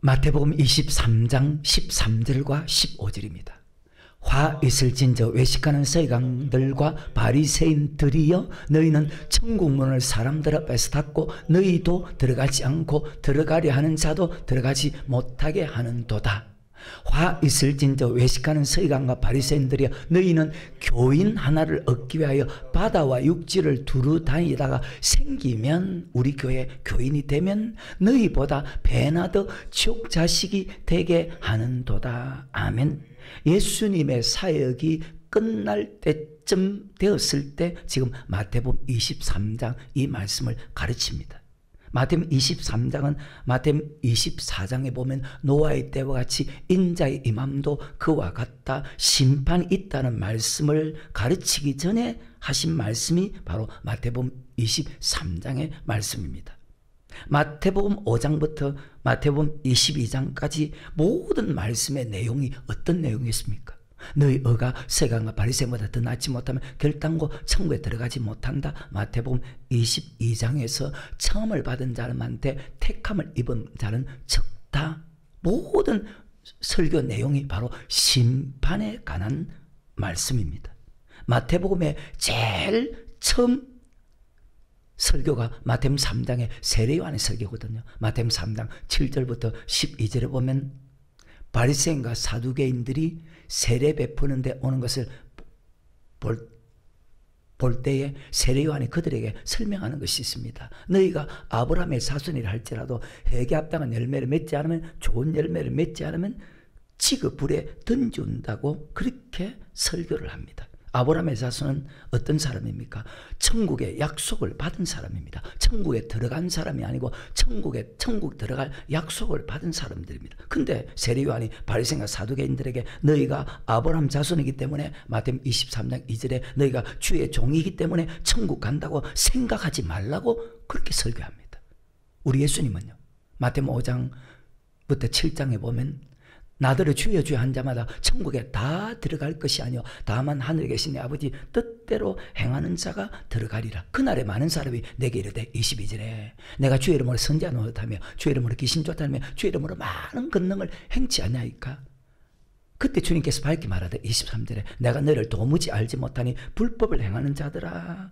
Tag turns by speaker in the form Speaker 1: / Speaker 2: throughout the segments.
Speaker 1: 마태복음 23장 13절과 15절입니다. 화 있을진저 외식하는 서기관들과 바리새인들이여, 너희는 천국 문을 사람들 앞에서 닫고 너희도 들어가지 않고 들어가려 하는 자도 들어가지 못하게 하는도다. 화 있을진저 외식하는 서기관과 바리새인들이여, 너희는 교인 하나를 얻기 위하여 바다와 육지를 두루 다니다가 생기면, 우리 교회 교인이 되면 너희보다 배나 더 지옥 자식이 되게 하는도다. 아멘. 예수님의 사역이 끝날 때쯤 되었을 때 지금 마태복음 23장 이 말씀을 가르칩니다. 마태복음 23장은 마태복음 24장에 보면 노아의 때와 같이 인자의 임함도 그와 같다, 심판이 있다는 말씀을 가르치기 전에 하신 말씀이 바로 마태복음 23장의 말씀입니다. 마태복음 5장부터 마태복음 22장까지 모든 말씀의 내용이 어떤 내용이었습니까? 너희 어가 서기관과 바리새인보다 더 낫지 못하면 결단코 천국에 들어가지 못한다. 마태복음 22장에서 처음을 받은 사람한테 택함을 입은 자는 적다. 모든 설교 내용이 바로 심판에 관한 말씀입니다. 마태복음의 제일 처음 설교가 마태복음 3장의 세례요한의 설교거든요. 마태복음 3장 7절부터 12절에 보면 바리새인과 사두개인들이 세례 베푸는 데 오는 것을 볼 때에 세례요한이 그들에게 설명하는 것이 있습니다. 너희가 아브라함의 자손이라 할지라도 회개 합당한 열매를 맺지 않으면, 좋은 열매를 맺지 않으면 지그 불에 던진다고 그렇게 설교를 합니다. 아브라함의 자손은 어떤 사람입니까? 천국의 약속을 받은 사람입니다. 천국에 들어간 사람이 아니고 천국 들어갈 약속을 받은 사람들입니다. 근데 세례요한이 바리새인과 사두개인들에게 너희가 아브라함 자손이기 때문에 마태복음 23장 2절에 너희가 주의 종이기 때문에 천국 간다고 생각하지 말라고 그렇게 설교합니다. 우리 예수님은요, 마태복음 5장부터 7장에 보면 나더러 주여 주여 한 자마다 천국에 다 들어갈 것이 아니요 다만 하늘에 계신 내 아버지 뜻대로 행하는 자가 들어가리라. 그날에 많은 사람이 내게 이르되, 22절에 내가 주의 이름으로 선지자 노릇하며 주의 이름으로 귀신 쫓아내며 주의 이름으로 많은 권능을 행치 아니하이까? 그때 주님께서 밝히 말하되 23절에 내가 너를 도무지 알지 못하니 불법을 행하는 자들아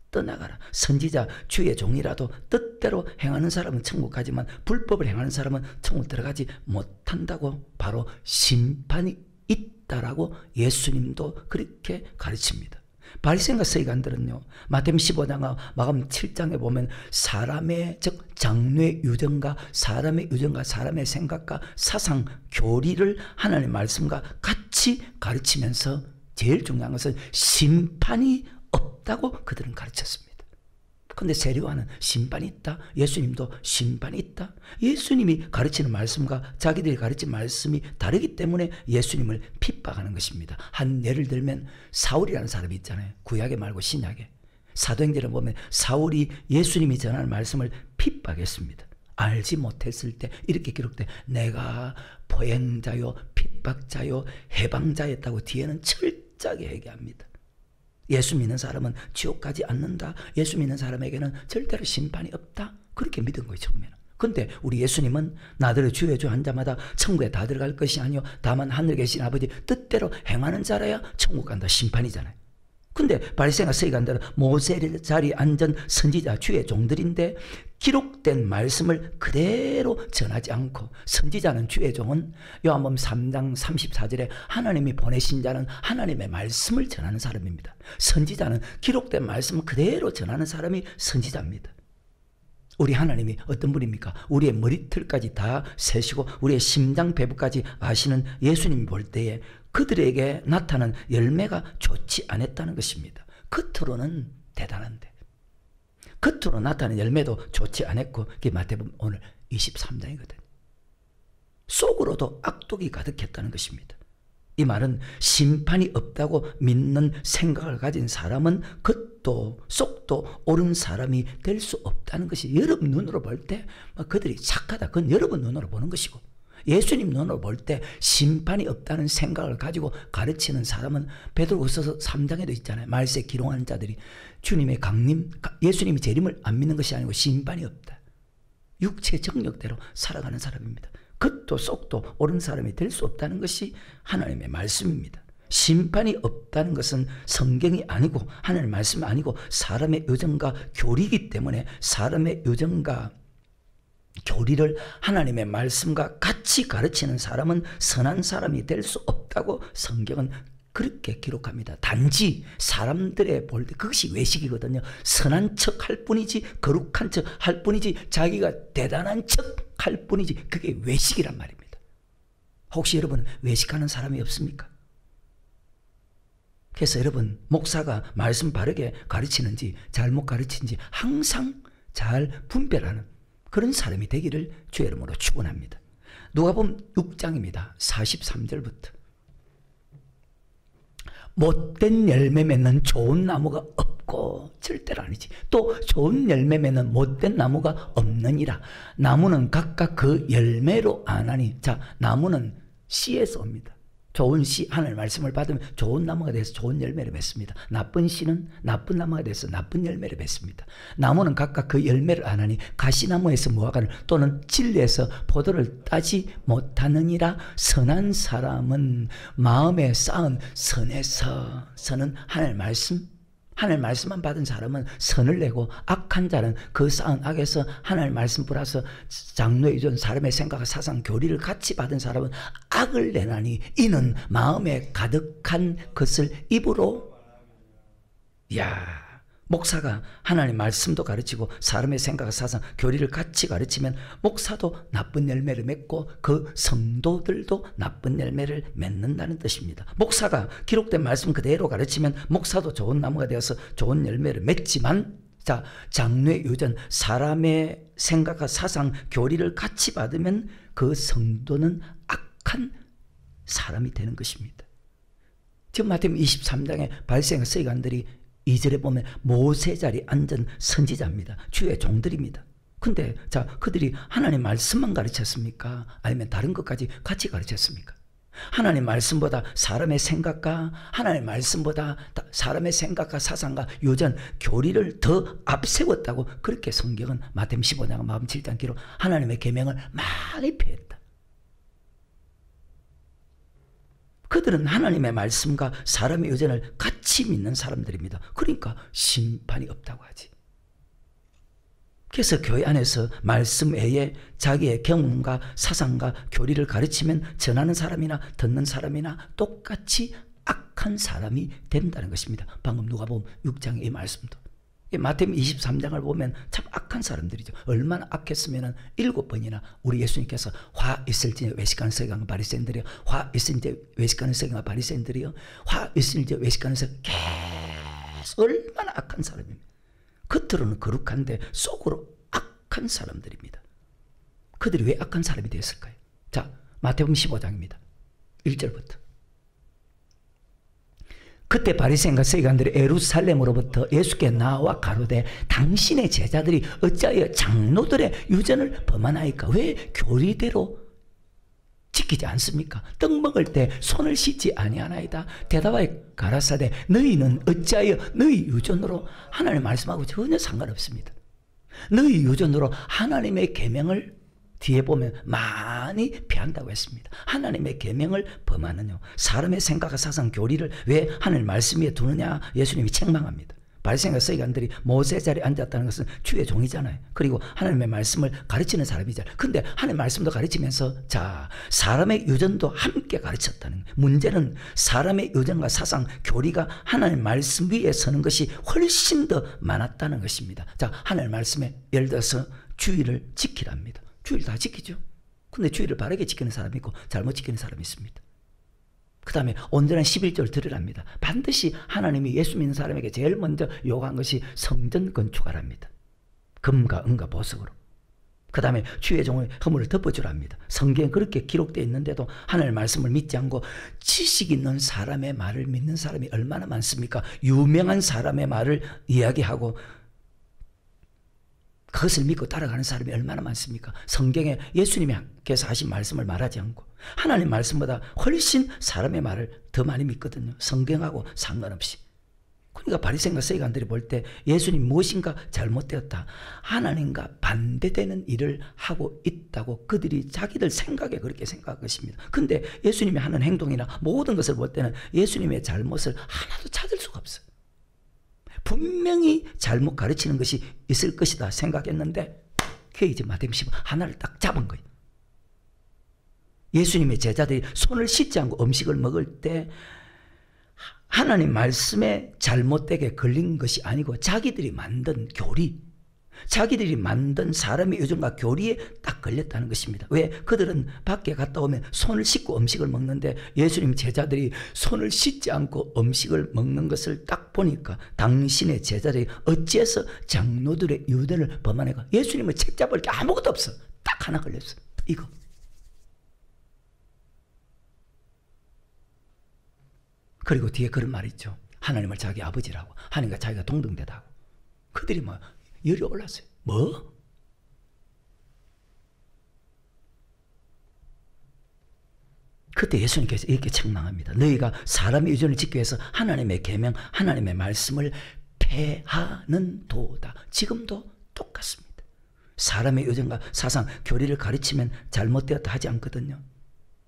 Speaker 1: 떠나가라. 선지자 주의 종이라도 뜻대로 행하는 사람은 천국 가지만 불법을 행하는 사람은 천국 들어가지 못한다고, 바로 심판이 있다라고 예수님도 그렇게 가르칩니다. 바리새인과 서기관들은요, 마태복음 15장과 마가복음 7장에 보면 사람의, 즉 장로의 유전과 사람의 유전과 사람의 생각과 사상 교리를 하나님의 말씀과 같이 가르치면서 제일 중요한 것은 심판이 없다고 그들은 가르쳤습니다. 그런데 세례요한은 심판이 있다, 예수님도 심판이 있다. 예수님이 가르치는 말씀과 자기들이 가르친 말씀이 다르기 때문에 예수님을 핍박하는 것입니다. 한 예를 들면 사울이라는 사람이 있잖아요. 구약에 말고 신약에. 사도행전을 보면 사울이 예수님이 전하는 말씀을 핍박했습니다. 알지 못했을 때 이렇게 기록돼, 내가 보행자요 핍박자요 해방자였다고 뒤에는 철저하게 얘기합니다. 예수 믿는 사람은 지옥 가지 않는다. 예수 믿는 사람에게는 절대로 심판이 없다. 그렇게 믿은 거예요, 처음에는. 근데 우리 예수님은 나더러 주여 주여 한 자마다 천국에 다 들어갈 것이 아니요 다만 하늘에 계신 아버지 뜻대로 행하는 자라야 천국 간다. 심판이잖아요. 근데 바리새인과 서기관들은 모세 자리에 앉은 선지자 주의 종들인데 기록된 말씀을 그대로 전하지 않고, 선지자는 주의 종은 요한복음 3장 34절에 하나님이 보내신 자는 하나님의 말씀을 전하는 사람입니다. 선지자는 기록된 말씀을 그대로 전하는 사람이 선지자입니다. 우리 하나님이 어떤 분입니까? 우리의 머리털까지 다 세시고 우리의 심장 배부까지 아시는 예수님이 볼 때에 그들에게 나타난 열매가 좋지 않았다는 것입니다. 겉으로는 대단한데 겉으로 나타나는 열매도 좋지 않았고, 그게 마태복음 오늘 23장이거든요. 속으로도 악독이 가득했다는 것입니다. 이 말은 심판이 없다고 믿는 생각을 가진 사람은 겉도 속도 옳은 사람이 될 수 없다는 것이, 여러분 눈으로 볼 때 그들이 착하다, 그건 여러분 눈으로 보는 것이고, 예수님 눈으로 볼 때 심판이 없다는 생각을 가지고 가르치는 사람은 베드로후서 3장에도 있잖아요. 말세 기롱하는 자들이 주님의 강림, 예수님이 재림을 안 믿는 것이 아니고 심판이 없다. 육체 정력대로 살아가는 사람입니다. 겉도 속도 옳은 사람이 될 수 없다는 것이 하나님의 말씀입니다. 심판이 없다는 것은 성경이 아니고 하나님의 말씀이 아니고 사람의 의정과 교리이기 때문에 사람의 의정과 교리를 하나님의 말씀과 같이 가르치는 사람은 선한 사람이 될 수 없다고 성경은 그렇게 기록합니다. 단지 사람들의 볼 때 그것이 외식이거든요. 선한 척 할 뿐이지 거룩한 척 할 뿐이지 자기가 대단한 척 할 뿐이지 그게 외식이란 말입니다. 혹시 여러분 외식하는 사람이 없습니까? 그래서 여러분 목사가 말씀 바르게 가르치는지 잘못 가르치는지 항상 잘 분별하는 그런 사람이 되기를 주의 이름으로 축원합니다. 누가복음 6장입니다. 43절부터 못된 열매 맺는 좋은 나무가 없고 절대로 아니지. 또 좋은 열매 맺는 못된 나무가 없느니라. 나무는 각각 그 열매로 아나니. 자, 나무는 씨에서 옵니다. 좋은 씨, 하나님의 말씀을 받으면 좋은 나무가 돼서 좋은 열매를 맺습니다. 나쁜 씨는 나쁜 나무가 돼서 나쁜 열매를 맺습니다. 나무는 각각 그 열매를 아나니 가시나무에서 무화과를 또는 진리에서 포도를 따지 못하느니라. 선한 사람은 마음에 쌓은 선에서, 선은 하나님의 말씀, 하나님의 말씀만 받은 사람은 선을 내고 악한 자는 그 쌓은 악에서 하나님의 말씀 플러스 장로의 유전 사람의 생각과 사상 교리를 같이 받은 사람은 악을 내나니 이는 마음에 가득한 것을 입으로. 야, 목사가 하나님의 말씀도 가르치고 사람의 생각과 사상 교리를 같이 가르치면 목사도 나쁜 열매를 맺고 그 성도들도 나쁜 열매를 맺는다는 뜻입니다. 목사가 기록된 말씀 그대로 가르치면 목사도 좋은 나무가 되어서 좋은 열매를 맺지만, 자, 장로의 유전 사람의 생각과 사상 교리를 같이 받으면 그 성도는 악한 사람이 되는 것입니다. 지금 마태복음 23장에 바리새인과 서기관들이 2절에 보면 모세 자리에 앉은 선지자입니다. 주의 종들입니다. 근데 자, 그들이 하나님 말씀만 가르쳤습니까? 아니면 다른 것까지 같이 가르쳤습니까? 하나님 말씀보다 사람의 생각과 하나님 말씀보다 사람의 생각과 사상과 유전 교리를 더 앞세웠다고 그렇게 성경은 마태복음 15장 마음 7장 기록 하나님의 계명을 많이 폐했다. 그들은 하나님의 말씀과 사람의 의견을 같이 믿는 사람들입니다. 그러니까 심판이 없다고 하지. 그래서 교회 안에서 말씀 외에 자기의 경험과 사상과 교리를 가르치면 전하는 사람이나 듣는 사람이나 똑같이 악한 사람이 된다는 것입니다. 방금 누가복음 6장의 이 말씀도. 마태복음 23장을 보면 참 악한 사람들이죠. 얼마나 악했으면 7번이나 우리 예수님께서 화 있을지 외식하는 서기관과 바리새인들이요, 화 있을지 외식하는 서기관과 바리새인들이요, 화 있을지 외식하는 서기관, 계속 얼마나 악한 사람입니다. 겉으로는 거룩한데 속으로 악한 사람들입니다. 그들이 왜 악한 사람이 되었을까요? 자, 마태복음 15장입니다. 1절부터. 그때 바리새인과 서기관들이 예루살렘으로부터 예수께 나와 가로되 당신의 제자들이 어찌하여 장로들의 유전을 범하나이까? 왜 교리대로 지키지 않습니까? 떡 먹을 때 손을 씻지 아니하나이다. 대답하여 가라사대 너희는 어찌하여 너희 유전으로 하나님 말씀하고 전혀 상관없습니다. 너희 유전으로 하나님의 계명을 뒤에 보면 많이 피한다고 했습니다. 하나님의 계명을 범하느냐, 사람의 생각과 사상 교리를 왜 하나님 말씀 위에 두느냐, 예수님이 책망합니다. 바리새인과 서기관들이 모세 자리에 앉았다는 것은 주의 종이잖아요. 그리고 하나님의 말씀을 가르치는 사람이잖아요. 근데 하나님의 말씀도 가르치면서 자, 사람의 유전도 함께 가르쳤다는 거예요. 문제는 사람의 유전과 사상 교리가 하나님의 말씀 위에 서는 것이 훨씬 더 많았다는 것입니다. 자, 하나님의 말씀에 예를 들어서 주의를 지키랍니다. 주의를 다 지키죠. 근데 주의를 바르게 지키는 사람이 있고 잘못 지키는 사람이 있습니다. 그 다음에 온전한 11조를 드리랍니다. 반드시 하나님이 예수 믿는 사람에게 제일 먼저 요구한 것이 성전 건축하랍니다. 금과 은과 보석으로. 그 다음에 주의 종의 허물을 덮어주랍니다. 성경에 그렇게 기록되어 있는데도 하나님의 말씀을 믿지 않고 지식 있는 사람의 말을 믿는 사람이 얼마나 많습니까? 유명한 사람의 말을 이야기하고 그것을 믿고 따라가는 사람이 얼마나 많습니까? 성경에 예수님께서 하신 말씀을 말하지 않고 하나님 말씀보다 훨씬 사람의 말을 더 많이 믿거든요. 성경하고 상관없이. 그러니까 바리새인과 서기관들이 볼 때 예수님 무엇인가 잘못되었다, 하나님과 반대되는 일을 하고 있다고 그들이 자기들 생각에 그렇게 생각할 것입니다. 근데 예수님이 하는 행동이나 모든 것을 볼 때는 예수님의 잘못을 하나도 찾을 수가 없어요. 분명히 잘못 가르치는 것이 있을 것이다 생각했는데 그게 이제 마태복음 15 하나를 딱 잡은 거예요. 예수님의 제자들이 손을 씻지 않고 음식을 먹을 때 하나님 말씀에 잘못되게 걸린 것이 아니고 자기들이 만든 교리, 자기들이 만든 사람의 유전과 교리에 딱 걸렸다는 것입니다. 왜? 그들은 밖에 갔다 오면 손을 씻고 음식을 먹는데 예수님 제자들이 손을 씻지 않고 음식을 먹는 것을 딱 보니까 당신의 제자들이 어찌해서 장로들의 유대를 범하는가? 예수님을 책잡을 게 아무것도 없어. 딱 하나 걸렸어. 이거. 그리고 뒤에 그런 말이 있죠. 하나님을 자기 아버지라고, 하나님과 자기가 동등되다고. 그들이 뭐 열이 올랐어요. 뭐? 그때 예수님께서 이렇게 책망합니다. 너희가 사람의 유전을 지키기 위해서 하나님의 계명, 하나님의 말씀을 폐하는 도다. 지금도 똑같습니다. 사람의 유전과 사상, 교리를 가르치면 잘못되었다 하지 않거든요.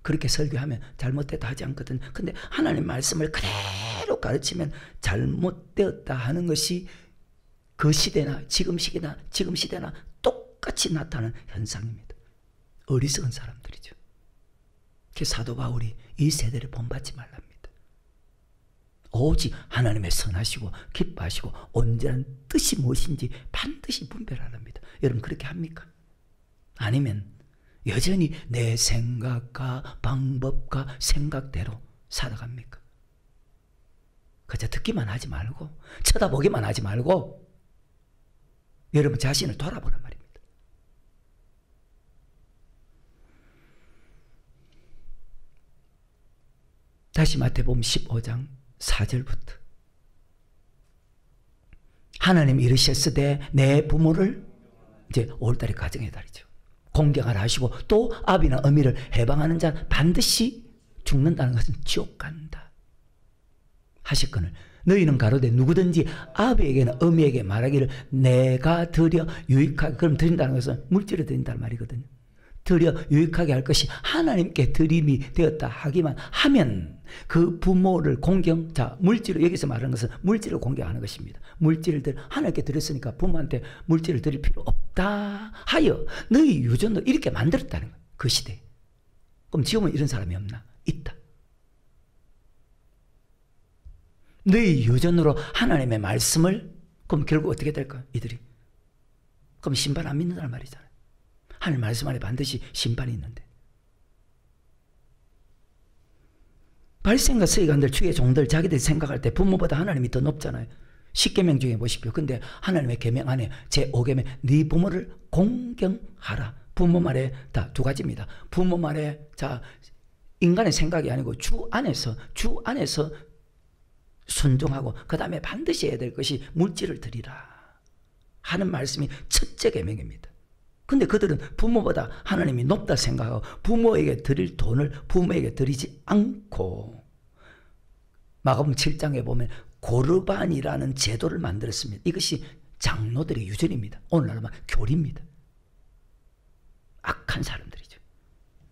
Speaker 1: 그렇게 설교하면 잘못됐다 하지 않거든. 근데 하나님 말씀을 그대로 가르치면 잘못되었다 하는 것이 그 시대나 지금 시대나 똑같이 나타나는 현상입니다. 어리석은 사람들이죠. 그래서 사도 바울이 이 세대를 본받지 말랍니다. 오직 하나님의 선하시고 기뻐하시고 온전한 뜻이 무엇인지 반드시 분별하랍니다. 여러분 그렇게 합니까? 아니면 여전히 내 생각과 방법과 생각대로 살아갑니까? 그저 듣기만 하지 말고 쳐다보기만 하지 말고 여러분 자신을 돌아보란 말입니다. 다시 마태복음 15장 4절부터 하나님 이르셨으되 내 부모를 이제 5월달이 가정의 달이죠. 공경하라 하시고 또 아비나 어미를 해방하는 자는 반드시 죽는다는 것은 지옥 간다 하셨거늘 너희는 가로되 누구든지 아비에게나 어미에게 말하기를 내가 드려 유익하게, 그럼 드린다는 것은 물질을 드린다는 말이거든요. 드려 유익하게 할 것이 하나님께 드림이 되었다 하기만 하면 그 부모를 공경, 자 물질을, 여기서 말하는 것은 물질을 공경하는 것입니다. 물질을 하나님께 드렸으니까 부모한테 물질을 드릴 필요 없다 하여 너희 유전도 이렇게 만들었다는 거예요. 그 시대에. 그럼 지금은 이런 사람이 없나? 있다. 너희 유전으로 하나님의 말씀을, 그럼 결국 어떻게 될까요? 이들이. 그럼 신발 안 믿는다는 말이잖아요. 하나님 말씀 안에 반드시 심판이 있는데. 바리새인과 서기관들, 주의 종들, 자기들이 생각할 때 부모보다 하나님이 더 높잖아요. 10계명 중에 보십시오. 근데 하나님의 계명 안에 제5계명 네 부모를 공경하라. 부모 말에 다 두 가지입니다. 부모 말에 자 인간의 생각이 아니고 주 안에서 순종하고 그 다음에 반드시 해야 될 것이 물질을 드리라 하는 말씀이 첫째 계명입니다. 근데 그들은 부모보다 하나님이 높다 생각하고 부모에게 드릴 돈을 부모에게 드리지 않고 마가복음 7장에 보면 고르반이라는 제도를 만들었습니다. 이것이 장로들의 유전입니다. 오늘날 말 교리입니다. 악한 사람들이죠.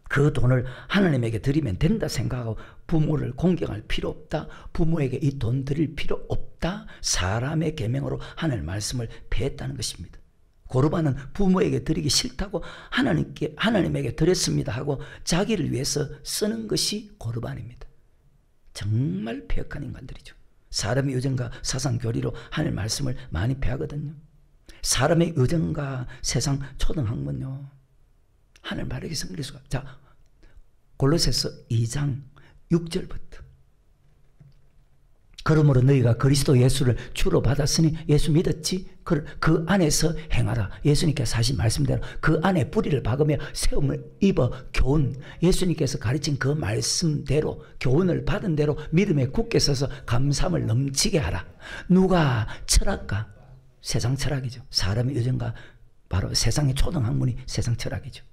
Speaker 1: 그 돈을 하나님에게 드리면 된다 생각하고 부모를 공경할 필요 없다. 부모에게 이 돈 드릴 필요 없다. 사람의 계명으로 하나님의 말씀을 폐했다는 것입니다. 고르반은 부모에게 드리기 싫다고 하나님에게 드렸습니다 하고 자기를 위해서 쓰는 것이 고르반입니다. 정말 폐역한 인간들이죠. 사람의 유전과 사상 교리로 하나님의 말씀을 많이 폐하거든요. 사람의 유전과 세상 초등학문요. 하늘 바르게 섬길 수가. 자, 골로새서 2장 6절부터. 그러므로 너희가 그리스도 예수를 주로 받았으니 예수 믿었지? 그 안에서 행하라. 예수님께서 하신 말씀대로 그 안에 뿌리를 박으며 세움을 입어 교훈, 예수님께서 가르친 그 말씀대로 교훈을 받은 대로 믿음에 굳게 서서 감사함을 넘치게 하라. 누가 철학가? 세상 철학이죠. 사람의 유전과 바로 세상의 초등학문이 세상 철학이죠.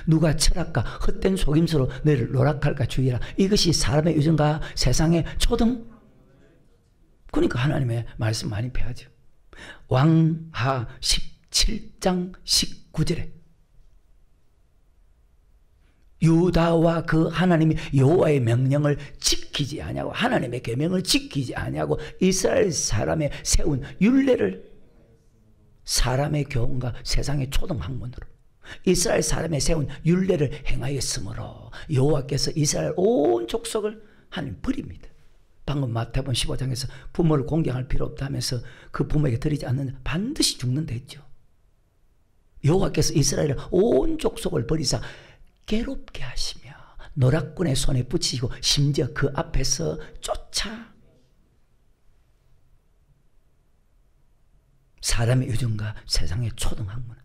Speaker 1: 누가 철학과 헛된 속임수로 너희를 노락할까 주의라. 이것이 사람의 유전과 세상의 초등. 그러니까 하나님의 말씀 많이 패하죠. 왕하 17장 19절에 유다와 그 하나님이 여호와의 명령을 지키지 아니하고 하나님의 계명을 지키지 아니하고 이스라엘 사람의 세운 율례를 사람의 교훈과 세상의 초등학문으로 이스라엘 사람의 세운 율례를 행하였으므로 여호와께서 이스라엘 온 족속을 하나님 버립니다. 방금 마태복음 15장에서 부모를 공경할 필요 없다 하면서 그 부모에게 드리지 않는 반드시 죽는다 했죠. 여호와께서 이스라엘의 온 족속을 버리사 괴롭게 하시며 노략군의 손에 붙이시고 심지어 그 앞에서 쫓아 사람의 유전과 세상의 초등학문은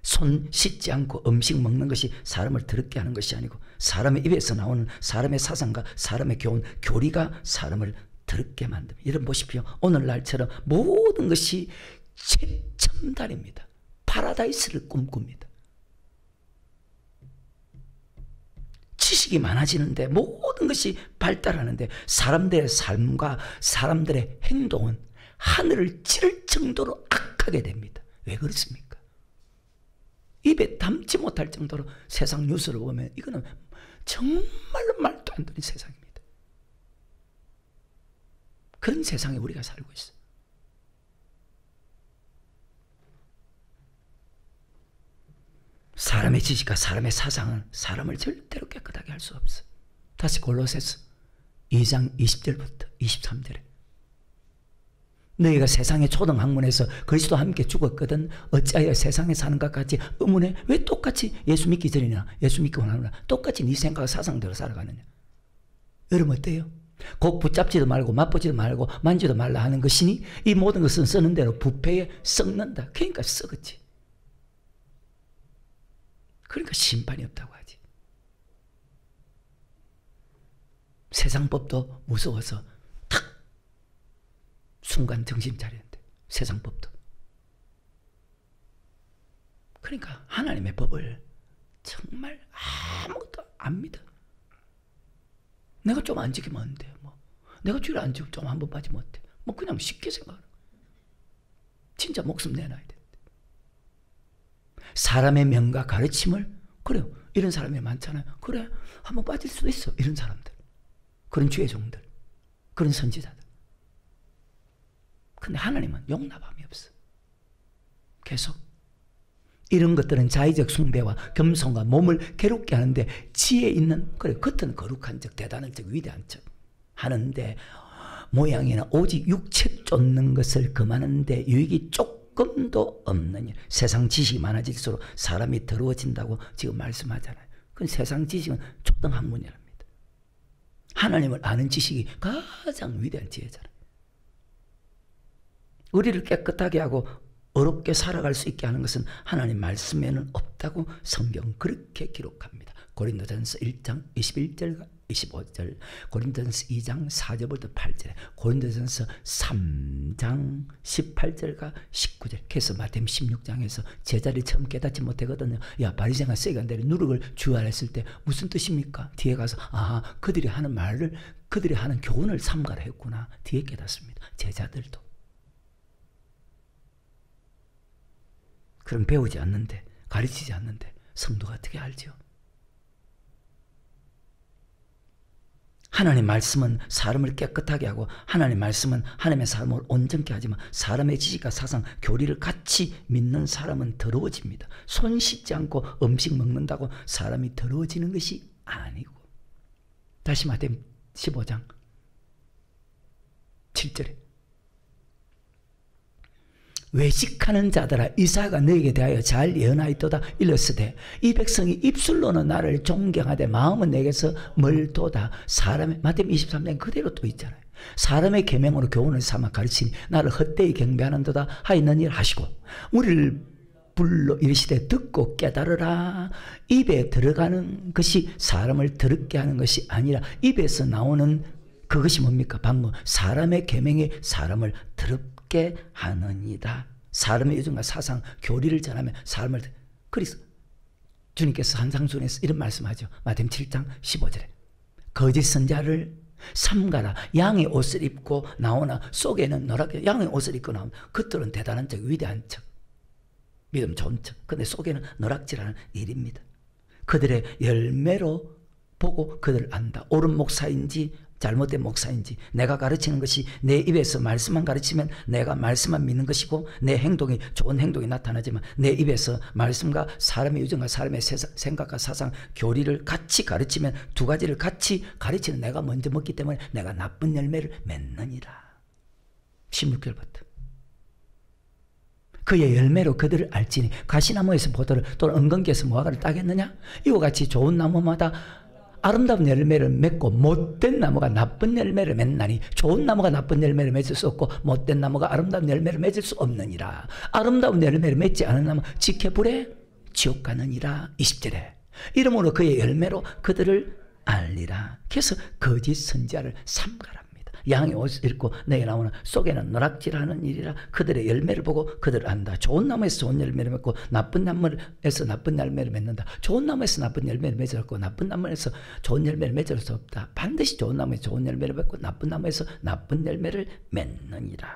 Speaker 1: 손 씻지 않고 음식 먹는 것이 사람을 더럽게 하는 것이 아니고 사람의 입에서 나오는 사람의 사상과 사람의 교훈, 교리가 사람을 더럽게 만듭니다. 여러분 보십시오. 오늘날처럼 모든 것이 최첨단입니다. 파라다이스를 꿈꿉니다. 지식이 많아지는데 모든 것이 발달하는데 사람들의 삶과 사람들의 행동은 하늘을 찌를 정도로 악하게 됩니다. 왜 그렇습니까? 입에 담지 못할 정도로 세상 뉴스를 보면 이거는 정말로 말도 안 되는 세상입니다. 그런 세상에 우리가 살고 있어요. 사람의 지식과 사람의 사상은 사람을 절대로 깨끗하게 할 수 없어. 다시 골로새서 2장 20절부터 23절에 너희가 세상의 초등학문에서 그리스도와 함께 죽었거든 어찌하여 세상에 사는 것 같이 의문해? 왜 똑같이 예수 믿기 전이나 예수 믿고 나나 똑같이 네 생각과 사상대로 살아가느냐? 여러분 어때요? 곧 붙잡지도 말고 맛보지도 말고 만지도 말라 하는 것이니 이 모든 것은 쓰는 대로 부패에 썩는다. 그러니까 썩었지. 그러니까 심판이 없다고 하지. 세상 법도 무서워서 탁 순간 정신 차리는데 세상 법도. 그러니까 하나님의 법을 정말 아무것도 안 믿어. 내가 좀 안 지키면 안 돼. 뭐 내가 주일 안 지키고 좀 한 번 빠지면 어때? 뭐 그냥 쉽게 생각하는 거야. 진짜 목숨 내놔야 돼. 사람의 명과 가르침을 그래요. 이런 사람이 많잖아요. 그래 한번 빠질 수도 있어. 이런 사람들. 그런 주의 종들. 그런 선지자들. 근데 하나님은 용납함이 없어. 계속 이런 것들은 자의적 숭배와 겸손과 몸을 괴롭게 하는데 지혜 있는 그래 겉은 거룩한 척 대단한 척 위대한 척 하는데 모양이나 오직 육체 쫓는 것을 금하는데 유익이 조금도 없느니 세상 지식이 많아질수록 사람이 더러워진다고 지금 말씀하잖아요. 그 세상 지식은 초등학문이랍니다. 하나님을 아는 지식이 가장 위대한 지혜잖아요. 우리를 깨끗하게 하고 어렵게 살아갈 수 있게 하는 것은 하나님 말씀에는 없다고 성경 그렇게 기록합니다. 고린도전서 1장 21절과 25절, 고린도전서 2장 4절부터 8절, 고린도전서 3장 18절과 19절. 그래서 마태복음 16장에서 제자들이 처음 깨닫지 못하거든요. 야 바리새인과 세간들이 누룩을 주관했을 때 무슨 뜻입니까? 뒤에 가서 아 그들이 하는 말을 그들이 하는 교훈을 삼가라 했구나. 뒤에 깨닫습니다. 제자들도. 그럼 배우지 않는데 가르치지 않는데 성도가 어떻게 알죠? 하나님의 말씀은 사람을 깨끗하게 하고 하나님의 말씀은 하나님의 삶을 온전케 하지만 사람의 지식과 사상, 교리를 같이 믿는 사람은 더러워집니다. 손 씻지 않고 음식 먹는다고 사람이 더러워지는 것이 아니고. 다시 마태복음 15장 7절에 외식하는 자들아 이사가 너에게 대하여 잘 예언하였도다 일렀으되 이 백성이 입술로는 나를 존경하되 마음은 내게서 멀도다. 사람의 마태복음 23장 그대로 또 있잖아요. 사람의 계명으로 교훈을 삼아 가르치니 나를 헛되이 경배하는도다 하였느니 하시고 우리를 불러 이르시되 듣고 깨달으라. 입에 들어가는 것이 사람을 더럽게 하는 것이 아니라 입에서 나오는 그것이 뭡니까? 방금 사람의 계명이 사람을 더럽게 하느니라. 사람의 유전과 사상, 교리를 전하면 사람을 그래서 주님께서 산상수훈에서 이런 말씀하죠. 마태복음 7장 15절에 거짓 선자를 삼가라. 양의 옷을 입고 나오나 속에는 노랗게. 양의 옷을 입고 나오나 겉으로는 대단한 척, 위대한 척, 믿음 좋은 척. 근데 속에는 노랗지라는 일입니다. 그들의 열매로 보고 그들을 안다. 옳은 목사인지 잘못된 목사인지, 내가 가르치는 것이 내 입에서 말씀만 가르치면 내가 말씀만 믿는 것이고 내 행동이 좋은 행동이 나타나지만 내 입에서 말씀과 사람의 유전과 사람의 생각과 사상, 교리를 같이 가르치면 두 가지를 같이 가르치는 내가 먼저 먹기 때문에 내가 나쁜 열매를 맺느니라. 16절부터 그의 열매로 그들을 알지니 가시나무에서 포도를 또는 은근기에서 무화과를 따겠느냐. 이와 같이 좋은 나무마다 아름다운 열매를 맺고 못된 나무가 나쁜 열매를 맺나니 좋은 나무가 나쁜 열매를 맺을 수 없고 못된 나무가 아름다운 열매를 맺을 수 없느니라. 아름다운 열매를 맺지 않은 나무 지켜불에 지옥 가느니라. 20절에 이러므로 그의 열매로 그들을 알리라. 그래서 거짓 선지자를 삼가랍니다. 양의 옷을 입고 내게 나오는 속에는 노락질하는 일이라. 그들의 열매를 보고 그들을 안다. 좋은 나무에서 좋은 열매를 맺고 나쁜 나무에서 나쁜 열매를 맺는다. 좋은 나무에서 나쁜 열매를 맺었고 나쁜 나무에서 좋은 열매를 맺을 수 없다. 반드시 좋은 나무에서 좋은 열매를 맺고 나쁜 나무에서 나쁜 열매를 맺느니라.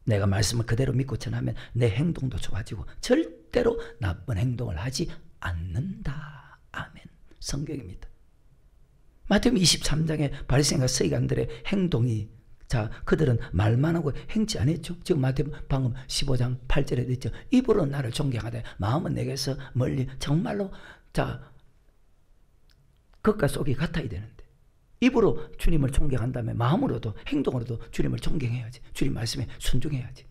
Speaker 1: 내가 말씀을 그대로 믿고 전하면 내 행동도 좋아지고 절대로 나쁜 행동을 하지 않는다. 아멘. 성경입니다. 마태복음 23장의 바리새인과 서기관들의 행동이, 자, 그들은 말만 하고 행치 안 했죠. 지금 마태복음 방금 15장 8절에 있죠. 입으로 나를 존경하되 마음은 내게서 멀리. 정말로, 자, 겉과 속이 같아야 되는데 입으로 주님을 존경한다면 마음으로도 행동으로도 주님을 존경해야지. 주님 말씀에 순종해야지.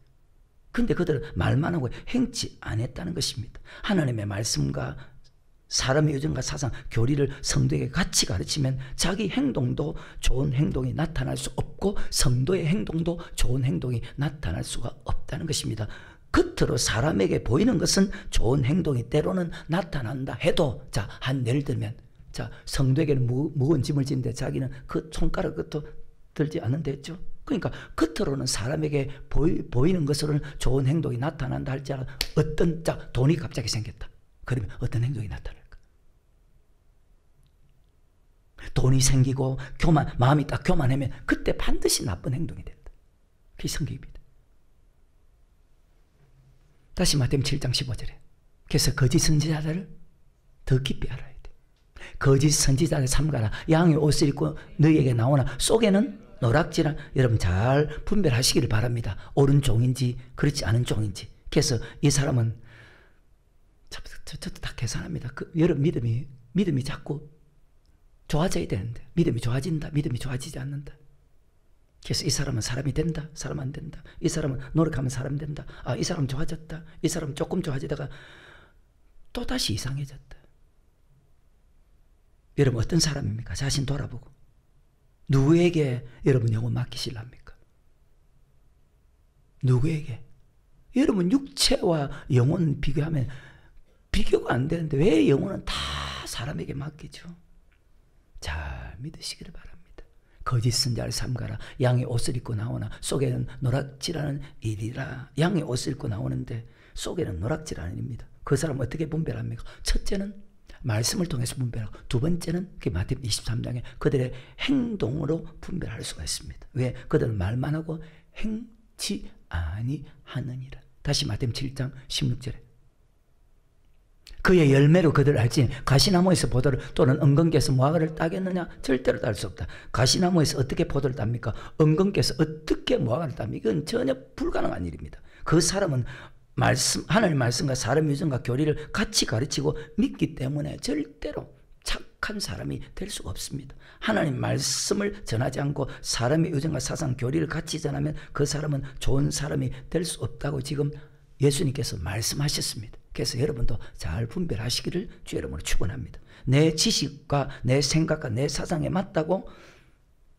Speaker 1: 근데 그들은 말만 하고 행치 안 했다는 것입니다. 하나님의 말씀과 사람의 유전과 사상, 교리를 성도에게 같이 가르치면 자기 행동도 좋은 행동이 나타날 수 없고 성도의 행동도 좋은 행동이 나타날 수가 없다는 것입니다. 겉으로 사람에게 보이는 것은 좋은 행동이 때로는 나타난다 해도, 자, 한 예를 들면, 자, 성도에게는 무거운 짐을 지는데 자기는 그 손가락 끝도 들지 않는다 했죠. 그러니까 겉으로는 사람에게 보이는 것으로는 좋은 행동이 나타난다 할지라도 어떤, 자, 돈이 갑자기 생겼다. 그러면 어떤 행동이 나타날까? 돈이 생기고 마음이 딱 교만하면 그때 반드시 나쁜 행동이 된다. 그게 성경입니다. 다시 마태복음 7장 15절에 그래서 거짓 선지자들을 더 깊이 알아야 돼. 거짓 선지자를 삼가라. 양의 옷을 입고 너희에게 나오나 속에는 노락질한. 여러분 잘 분별하시기를 바랍니다. 옳은 종인지 그렇지 않은 종인지. 그래서 이 사람은 저도 다 계산합니다. 여러분 믿음이 자꾸 좋아져야 되는데 믿음이 좋아진다, 믿음이 좋아지지 않는다. 그래서 이 사람은 사람이 된다, 사람 안 된다. 이 사람은 노력하면 사람 된다. 아, 이 사람 좋아졌다. 이 사람 조금 좋아지다가 또다시 이상해졌다. 여러분 어떤 사람입니까? 자신 돌아보고. 누구에게 여러분 영혼 맡기실랍니까? 누구에게? 여러분 육체와 영혼 비교하면 비교가 안 되는데 왜 영혼은 다 사람에게 맡기죠? 잘 믿으시기를 바랍니다. 거짓 선지자를 삼가라. 양의 옷을 입고 나오나 속에는 노락질하는 일이라. 양의 옷을 입고 나오는데 속에는 노락질하는 일입니다. 그 사람은 어떻게 분별합니까? 첫째는 말씀을 통해서 분별하고, 두 번째는 마태복음 23장에 그들의 행동으로 분별할 수가 있습니다. 왜? 그들은 말만 하고 행치 아니하느니라. 다시 마태복음 7장 16절에 그의 열매로 그들을 알지. 가시나무에서 포도를 또는 은근기에서 무화과를 따겠느냐? 절대로 딸 수 없다. 가시나무에서 어떻게 포도를 땁니까? 은근기에서 어떻게 무화과를 땁니까? 이건 전혀 불가능한 일입니다. 그 사람은 하나님의 말씀과 사람의 유전과 교리를 같이 가르치고 믿기 때문에 절대로 착한 사람이 될 수가 없습니다. 하나님 말씀을 전하지 않고 사람의 유전과 사상, 교리를 같이 전하면 그 사람은 좋은 사람이 될 수 없다고 지금 예수님께서 말씀하셨습니다. 그래서 여러분도 잘 분별하시기를 주의 이름으로 축원합니다. 내 지식과 내 생각과 내 사상에 맞다고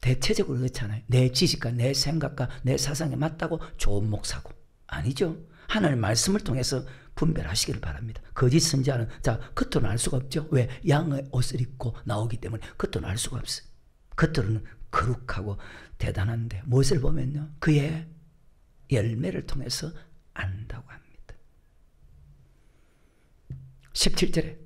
Speaker 1: 대체적으로 그렇잖아요. 내 지식과 내 생각과 내 사상에 맞다고 좋은 목사고. 아니죠. 하나님의 말씀을 통해서 분별하시기를 바랍니다. 거짓 선지자는, 자, 겉으로는 알 수가 없죠. 왜? 양의 옷을 입고 나오기 때문에 겉으로는 알 수가 없어요. 겉으로는 거룩하고 대단한데 무엇을 보면요, 그의 열매를 통해서 안다고 합니다. 17절에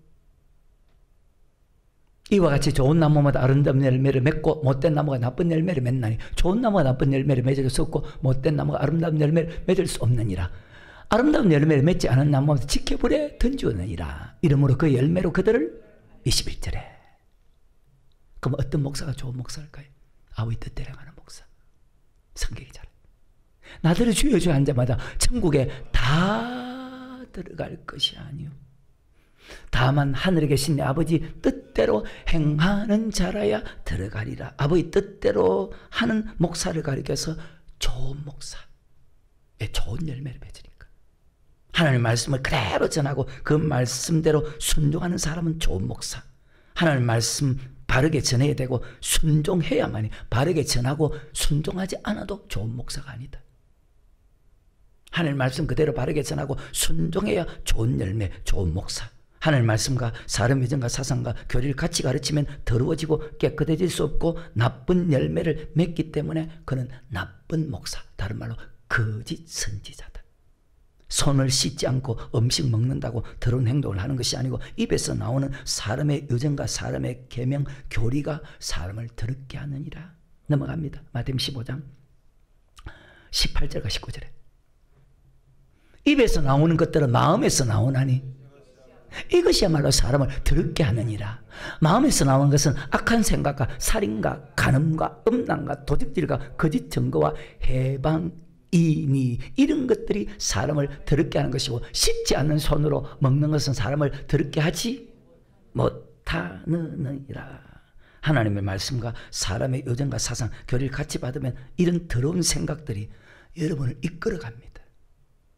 Speaker 1: 이와 같이 좋은 나무마다 아름다운 열매를 맺고 못된 나무가 나쁜 열매를 맺나니 좋은 나무가 나쁜 열매를 맺을 수 없고 못된 나무가 아름다운 열매를 맺을 수 없느니라. 아름다운 열매를 맺지 않은 나무마다 지켜불에 던지느니라. 이러므로 그 열매로 그들을 21절에. 그럼 어떤 목사가 좋은 목사일까요? 아버지 뜻대로 하는 목사. 성경이 잘해. 나들이 주여 주여 한 자마다 천국에 다 들어갈 것이 아니요 다만 하늘에 계신 내 아버지 뜻대로 행하는 자라야 들어가리라. 아버지 뜻대로 하는 목사를 가리켜서 좋은 목사. 좋은 열매를 맺으니까. 하나님의 말씀을 그대로 전하고 그 말씀대로 순종하는 사람은 좋은 목사. 하나님의 말씀 바르게 전해야 되고 순종해야만이, 바르게 전하고 순종하지 않아도 좋은 목사가 아니다. 하나님의 말씀 그대로 바르게 전하고 순종해야 좋은 열매, 좋은 목사. 하나님의 말씀과 사람의 의정과 사상과 교리를 같이 가르치면 더러워지고 깨끗해질 수 없고 나쁜 열매를 맺기 때문에 그는 나쁜 목사, 다른 말로 거짓 선지자다. 손을 씻지 않고 음식 먹는다고 더러운 행동을 하는 것이 아니고 입에서 나오는 사람의 의정과 사람의 계명, 교리가 사람을 더럽게 하느니라. 넘어갑니다. 마태복음 15장 18절과 19절에 입에서 나오는 것들은 마음에서 나오나니 이것이야말로 사람을 더럽게 하느니라. 마음에서 나오는 것은 악한 생각과 살인과 간음과 음란과 도적질과 거짓 증거와 해방이니 이런 것들이 사람을 더럽게 하는 것이고 씻지 않는 손으로 먹는 것은 사람을 더럽게 하지 못하느니라. 하나님의 말씀과 사람의 의정과 사상, 교리를 같이 받으면 이런 더러운 생각들이 여러분을 이끌어갑니다.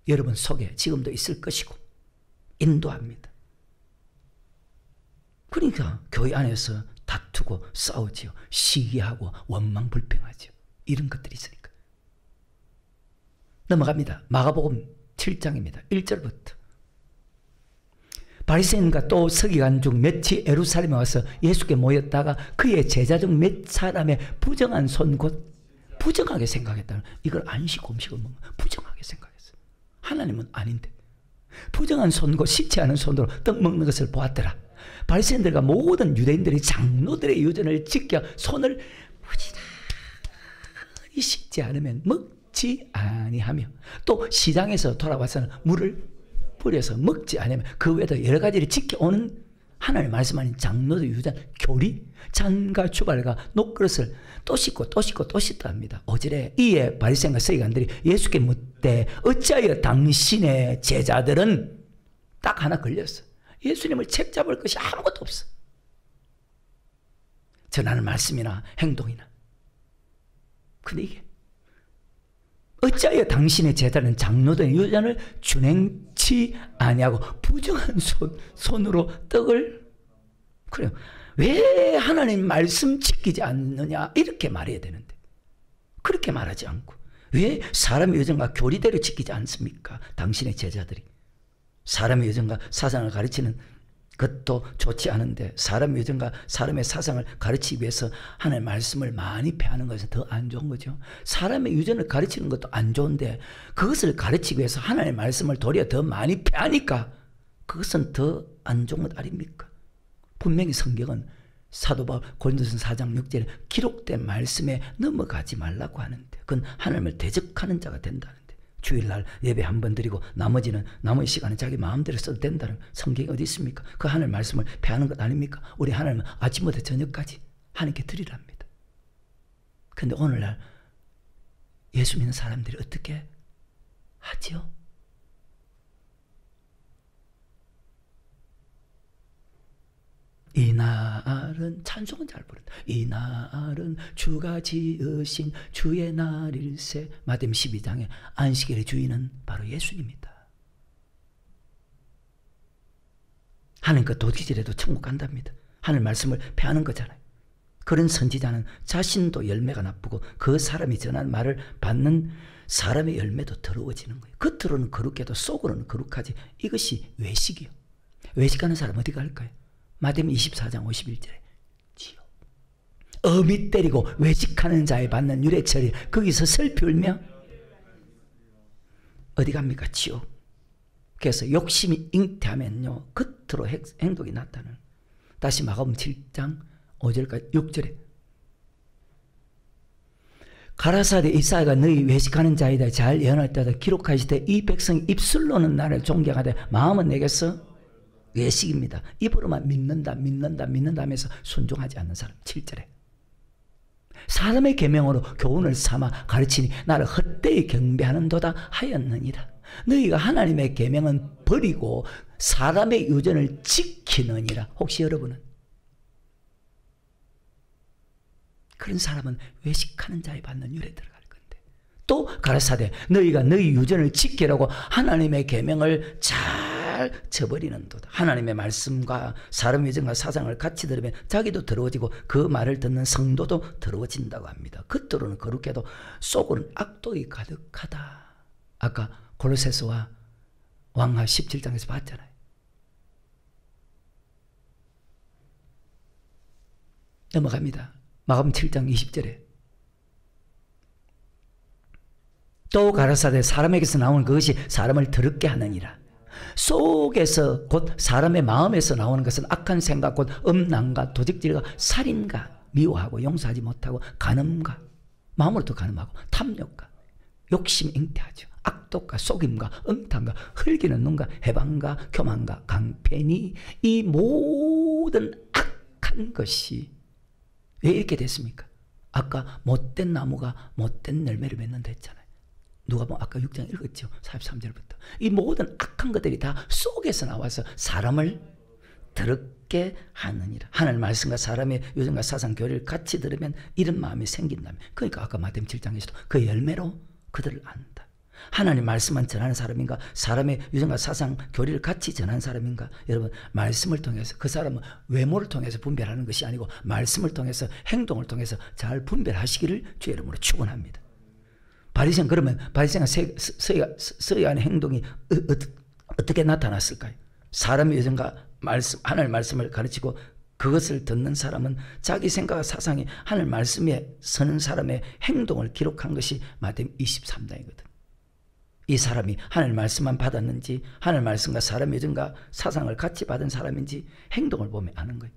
Speaker 1: 여러분 속에 지금도 있을 것이고 인도합니다. 그러니까 교회 안에서 다투고 싸우지요. 시기하고 원망 불평하지요. 이런 것들이 있으니까. 넘어갑니다. 마가복음 7장입니다. 1절부터. 바리새인과 또 서기관 중 몇이 예루살렘에 와서 예수께 모였다가 그의 제자 중 몇 사람의 부정한 손, 곧 부정하게 생각했다는, 이걸 안식 음식을 먹는 부정하게 생각했어요. 하나님은 아닌데 부정한 손과 씻지 않은 손으로 떡 먹는 것을 보았더라. 바리새인들과 모든 유대인들이 장로들의 유전을 지켜 손을 부지런히 씻지 않으면 먹지 아니하며 또 시장에서 돌아와서는 물을 뿌려서 먹지 않으면 그 외에도 여러 가지를 지켜오는 하나님의 말씀하는 장로들 유전 교리, 잔과 주발과 녹그릇을 또 씻고 또 씻고 또 씻다 합니다. 5절에 이에 바리새인과 서기관들이 예수께 묻되 어찌하여 당신의 제자들은 딱 하나 걸렸어. 예수님을 책잡을 것이 아무것도 없어. 전하는 말씀이나 행동이나. 근데 이게 어찌하여 당신의 제자는 장로된 유전을 준행치 아니하고 부정한 손으로 떡을, 그래요. 왜 하나님 말씀 지키지 않느냐 이렇게 말해야 되는데 그렇게 말하지 않고 왜 사람의 의정과 교리대로 지키지 않습니까? 당신의 제자들이 사람의 의정과 사상을 가르치는 것도 좋지 않은데 사람의 의정과 사람의 사상을 가르치기 위해서 하나님의 말씀을 많이 폐하는 것은 더 안 좋은 거죠. 사람의 유전을 가르치는 것도 안 좋은데 그것을 가르치기 위해서 하나님의 말씀을 도리어 더 많이 폐하니까 그것은 더 안 좋은 것 아닙니까? 분명히 성경은 사도 바울 고린도서 4장 6절에 기록된 말씀에 넘어가지 말라고 하는데 그건 하나님을 대적하는 자가 된다는데 주일날 예배 한 번 드리고 나머지 시간은 자기 마음대로 써도 된다는 성경이 어디 있습니까? 그 하나님의 말씀을 폐하는 것 아닙니까? 우리 하나님은 아침부터 저녁까지 하나님께 드리랍니다. 그런데 오늘날 예수 믿는 사람들이 어떻게 하지요? 이날은 찬송은 잘 부른다. 이날은 주가 지으신 주의 날일세. 마태복음 12장에 안식일의 주인은 바로 예수님이다. 하나님과 도끼질해도 천국 간답니다. 하늘 말씀을 폐하는 거잖아요. 그런 선지자는 자신도 열매가 나쁘고 그 사람이 전하는 말을 받는 사람의 열매도 더러워지는 거예요. 겉으로는 거룩해도 속으로는 거룩하지. 이것이 외식이요. 외식하는 사람 어디 갈까요? 마태복음 24장 51절에 지옥. 어미 때리고 외식하는 자에 받는 유래처리 거기서 슬피 울며 어디 갑니까? 지옥. 그래서 욕심이 잉태하면요 겉으로 행동이 나타나는. 다시 마가복음 7장 5절까지 6절에 가라사대 이사야가 너희 외식하는 자이다 잘 예언할 때다 기록하시되 이 백성이 입술로는 나를 존경하되 마음은 내게서 외식입니다. 입으로만 믿는다 하면서 순종하지 않는 사람. 7절에 사람의 계명으로 교훈을 삼아 가르치니 나를 헛되이 경배하는도다 하였느니라. 너희가 하나님의 계명은 버리고 사람의 유전을 지키느니라. 혹시 여러분은 그런 사람은 외식하는 자에 받는 율에 들어갈 건데, 또 가라사대 너희가 너희 유전을 지키라고 하나님의 계명을 잘 저버리는도다. 하나님의 말씀과 사람의 유전과 사상을 같이 들으면 자기도 더러워지고 그 말을 듣는 성도도 더러워진다고 합니다. 겉으로는 거룩해도 속으로는 악독이 가득하다. 아까 골로새서와 왕하 17장에서 봤잖아요. 넘어갑니다. 마가복음 7장 20절에 또 가라사대 사람에게서 나오는 그것이 사람을 더럽게 하느니라. 속에서 곧 사람의 마음에서 나오는 것은 악한 생각 곧 음란과 도적질과 살인과 미워하고 용서하지 못하고 간음과 마음으로도 간음하고 탐욕과 욕심 잉태하죠. 악독과 속임과 음탕과 흘기는 눈과 해방과 교만과 강편이 이 모든 악한 것이 왜 이렇게 됐습니까? 아까 못된 나무가 못된 열매를 맺는다 했잖아요. 누가 뭐 아까 6장 읽었죠? 43절부터. 이 모든 악한 것들이 다 속에서 나와서 사람을 더럽게 하느니라. 하나님 말씀과 사람의 유전과 사상 교리를 같이 들으면 이런 마음이 생긴다면, 그러니까 아까 마태복음 7장에서도 그 열매로 그들을 안다. 하나님 말씀만 전하는 사람인가, 사람의 유전과 사상 교리를 같이 전하는 사람인가? 여러분, 말씀을 통해서, 그 사람은 외모를 통해서 분별하는 것이 아니고 말씀을 통해서, 행동을 통해서 잘 분별하시기를 주의 이름으로 축원합니다. 바리새인, 그러면 바리새인과 서기관의 행동이 어떻게 나타났을까요? 사람의 유전과 말씀, 하나님 말씀을 가르치고 그것을 듣는 사람은 자기 생각과 사상이 하나님 말씀에 서는 사람의 행동을 기록한 것이 마태복음 23장이거든. 이 사람이 하나님 말씀만 받았는지, 하나님 말씀과 사람의 유전과 사상을 같이 받은 사람인지 행동을 보면 아는 거예요.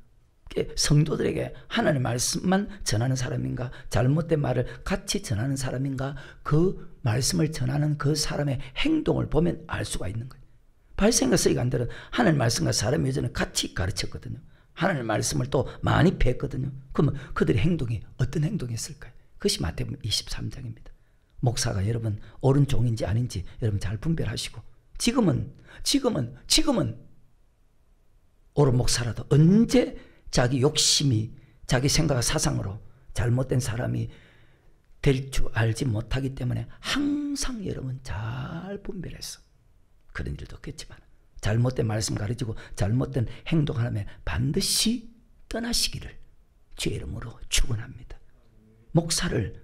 Speaker 1: 성도들에게 하나님 말씀만 전하는 사람인가, 잘못된 말을 같이 전하는 사람인가, 그 말씀을 전하는 그 사람의 행동을 보면 알 수가 있는 거예요. 바리새인과 서기관들은 하나님 말씀과 사람의 유전을 같이 가르쳤거든요. 하나님 말씀을 또 많이 배웠거든요. 그러면 그들의 행동이 어떤 행동이었을까요? 그것이 마태복음 23장입니다. 목사가 여러분 옳은 종인지 아닌지 여러분 잘 분별하시고, 지금은 옳은 목사라도 언제 자기 욕심이 자기 생각과 사상으로 잘못된 사람이 될 줄 알지 못하기 때문에 항상 여러분 잘 분별해서, 그런 일도 없겠지만 잘못된 말씀 가르치고 잘못된 행동하면 반드시 떠나시기를 주의 이름으로 축원합니다. 목사를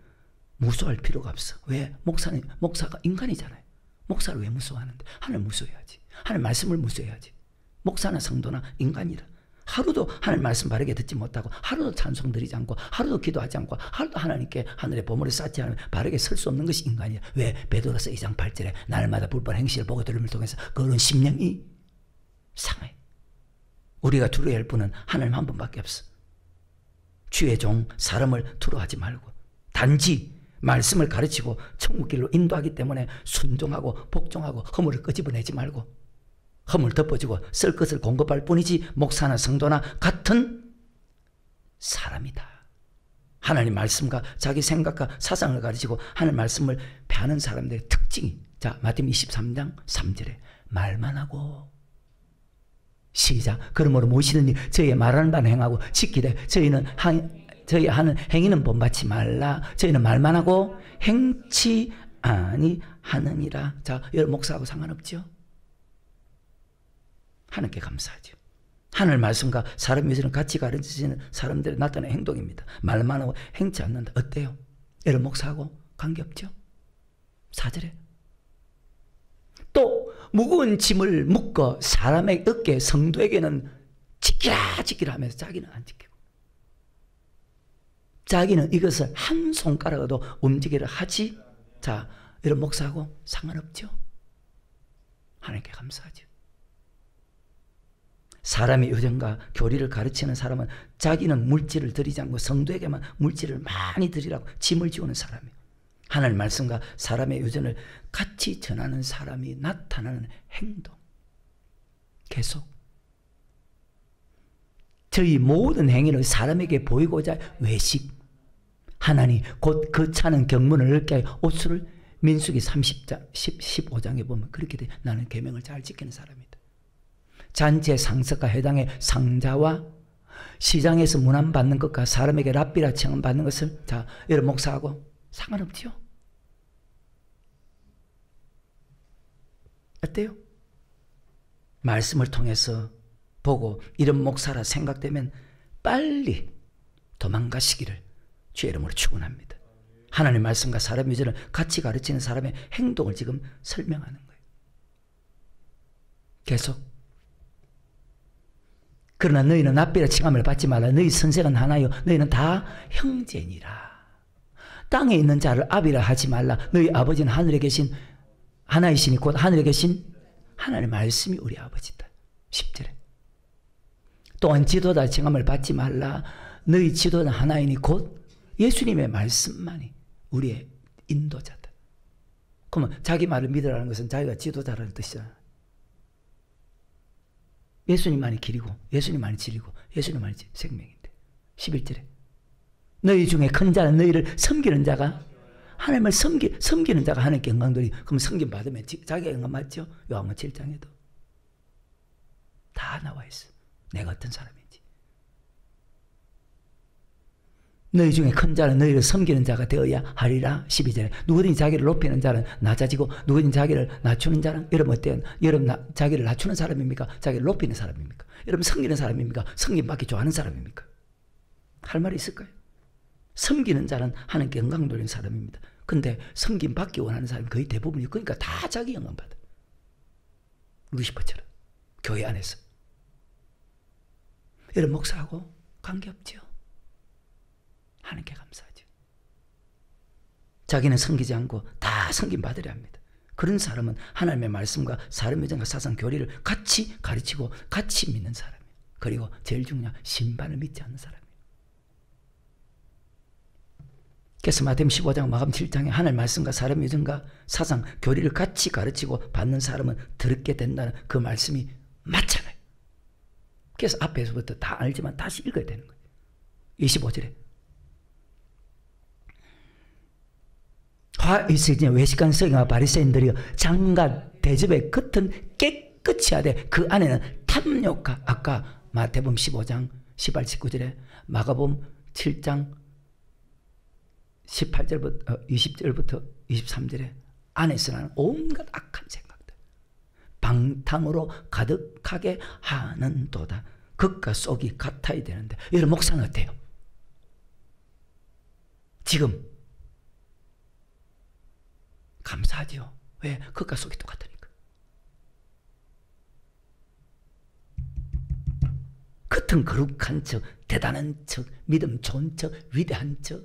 Speaker 1: 무서워할 필요가 없어. 왜? 목사가 인간이잖아요. 목사를 왜 무서워하는데? 하나님 무서워해야지. 하나님 말씀을 무서워해야지. 목사나 성도나 인간이라. 하루도 하나님 말씀 바르게 듣지 못하고, 하루도 찬송 드리지 않고, 하루도 기도하지 않고, 하루도 하나님께 하늘에 보물을 쌓지 않으면 바르게 설 수 없는 것이 인간이야. 왜? 베드로서 2장 8절에 날마다 불법 행실을 보고 들음을 통해서 그런 심령이 상해. 우리가 두려워할 분은 하나님 한 분밖에 없어. 주의 종 사람을 두려워하지 말고 단지 말씀을 가르치고 천국길로 인도하기 때문에 순종하고 복종하고 허물을 끄집어내지 말고 허물 덮어주고 쓸 것을 공급할 뿐이지 목사나 성도나 같은 사람이다. 하나님 말씀과 자기 생각과 사상을 가르치고 하나님 말씀을 배하는 사람들의 특징이, 자 마태복음 23장 3절에 말만 하고, 시작. 그러므로 무엇이든지 저희의 말하는 바는 행하고 지키되 저희 하는 행위는 본받지 말라. 저희는 말만 하고 행치 아니하느니라. 자, 여러분 목사하고 상관없죠? 하나님께 감사하죠. 하늘 말씀과 사람 위해서는 같이 가르치시는 사람들의 나타나는 행동입니다. 말만 하고 행치 않는다. 어때요? 여러분 목사하고 관계없죠? 4절에 또 무거운 짐을 묶어 사람의 어깨, 성도에게는 지키라 하면서 자기는 안 지키고, 자기는 이것을 한 손가락으로도 움직이려 하지. 자, 여러분 목사하고 상관없죠? 하나님께 감사하죠. 사람의 유전과 교리를 가르치는 사람은 자기는 물질을 드리지 않고 성도에게만 물질을 많이 드리라고 짐을 지우는 사람이에요. 하나님 말씀과 사람의 유전을 같이 전하는 사람이 나타나는 행동. 계속. 저희 모든 행위를 사람에게 보이고자 외식. 하나님 곧 그 차는 경문을 넓게 하여 옥수를 민수기 15장에 보면 그렇게 돼. 나는 계명을 잘 지키는 사람이다. 잔치의 상석과 회당의 상자와 시장에서 문안받는 것과 사람에게 랍비라 칭함받는 것을 자 여러분 목사하고 상관없죠. 어때요? 말씀을 통해서 보고 이런 목사라 생각되면 빨리 도망가시기를 주의 이름으로 축원합니다. 하나님의 말씀과 사람의 유전을 같이 가르치는 사람의 행동을 지금 설명하는 거예요. 계속. 그러나 너희는 납비라 칭함을 받지 말라. 너희 선생은 하나요 너희는 다 형제니라. 땅에 있는 자를 아비라 하지 말라. 너희 아버지는 하늘에 계신 하나이시니 곧 하늘에 계신 하나님의 말씀이 우리 아버지다. 10절에 또한 지도자 칭함을 받지 말라. 너희 지도는 하나이니 곧 예수님의 말씀만이 우리의 인도자다. 그러면 자기 말을 믿으라는 것은 자기가 지도자라는 뜻이잖아. 예수님만이 길이고 예수님만이 진리고 예수님만이 생명인데 11절에 너희 중에 큰 자는 너희를 섬기는 자가 하나님을 섬기는 자가 하나님께 영광돌이. 그럼 섬김 받으면 자기가 영광 받죠. 요한복음 7장에도 다 나와 있어. 내가 어떤 사람인지. 너희 중에 큰 자는 너희를 섬기는 자가 되어야 하리라. 12절에 누구든지 자기를 높이는 자는 낮아지고 누구든지 자기를 낮추는 자는 여러분 어때요? 여러분 자기를 낮추는 사람입니까? 자기를 높이는 사람입니까? 여러분 섬기는 사람입니까? 섬김받기 좋아하는 사람입니까? 할 말이 있을까요? 섬기는 자는 하나님께 영광 돌리는 사람입니다. 근데 섬김받기 원하는 사람이 거의 대부분이에요. 그러니까 다 자기 영광 받아. 루시퍼처럼 교회 안에서. 여러분 목사하고 관계없죠. 하나님께 감사하죠. 자기는 섬기지 않고 다 섬김 받으려 합니다. 그런 사람은 하나님의 말씀과 사람의 유전과 사상 교리를 같이 가르치고 같이 믿는 사람이에요. 그리고 제일 중요한 심판을 믿지 않는 사람이에요. 그래서 마태복음 15장 마감 7장에 하나님의 말씀과 사람의 유전과 사상 교리를 같이 가르치고 받는 사람은 들었게 된다는 그 말씀이 맞잖아요. 그래서 앞에서부터 다 알지만 다시 읽어야 되는 거예요. 25절에 화 있으니 외식한 서기관과 바리새인들이여 장과 대접의 겉은 깨끗이 하되 그 안에는 탐욕과 아까 마태복음 15장 18, 19절에 마가복음 7장 18절부터 20절부터 23절에 안에서 나는 온갖 악한 생각들 방탕으로 가득하게 하는도다. 겉과 속이 같아야 되는데 여러분 목사는 어때요? 지금 감사하죠. 왜? 겉과 속이 똑같으니까. 겉은 거룩한 척, 대단한 척, 믿음 좋은 척, 위대한 척,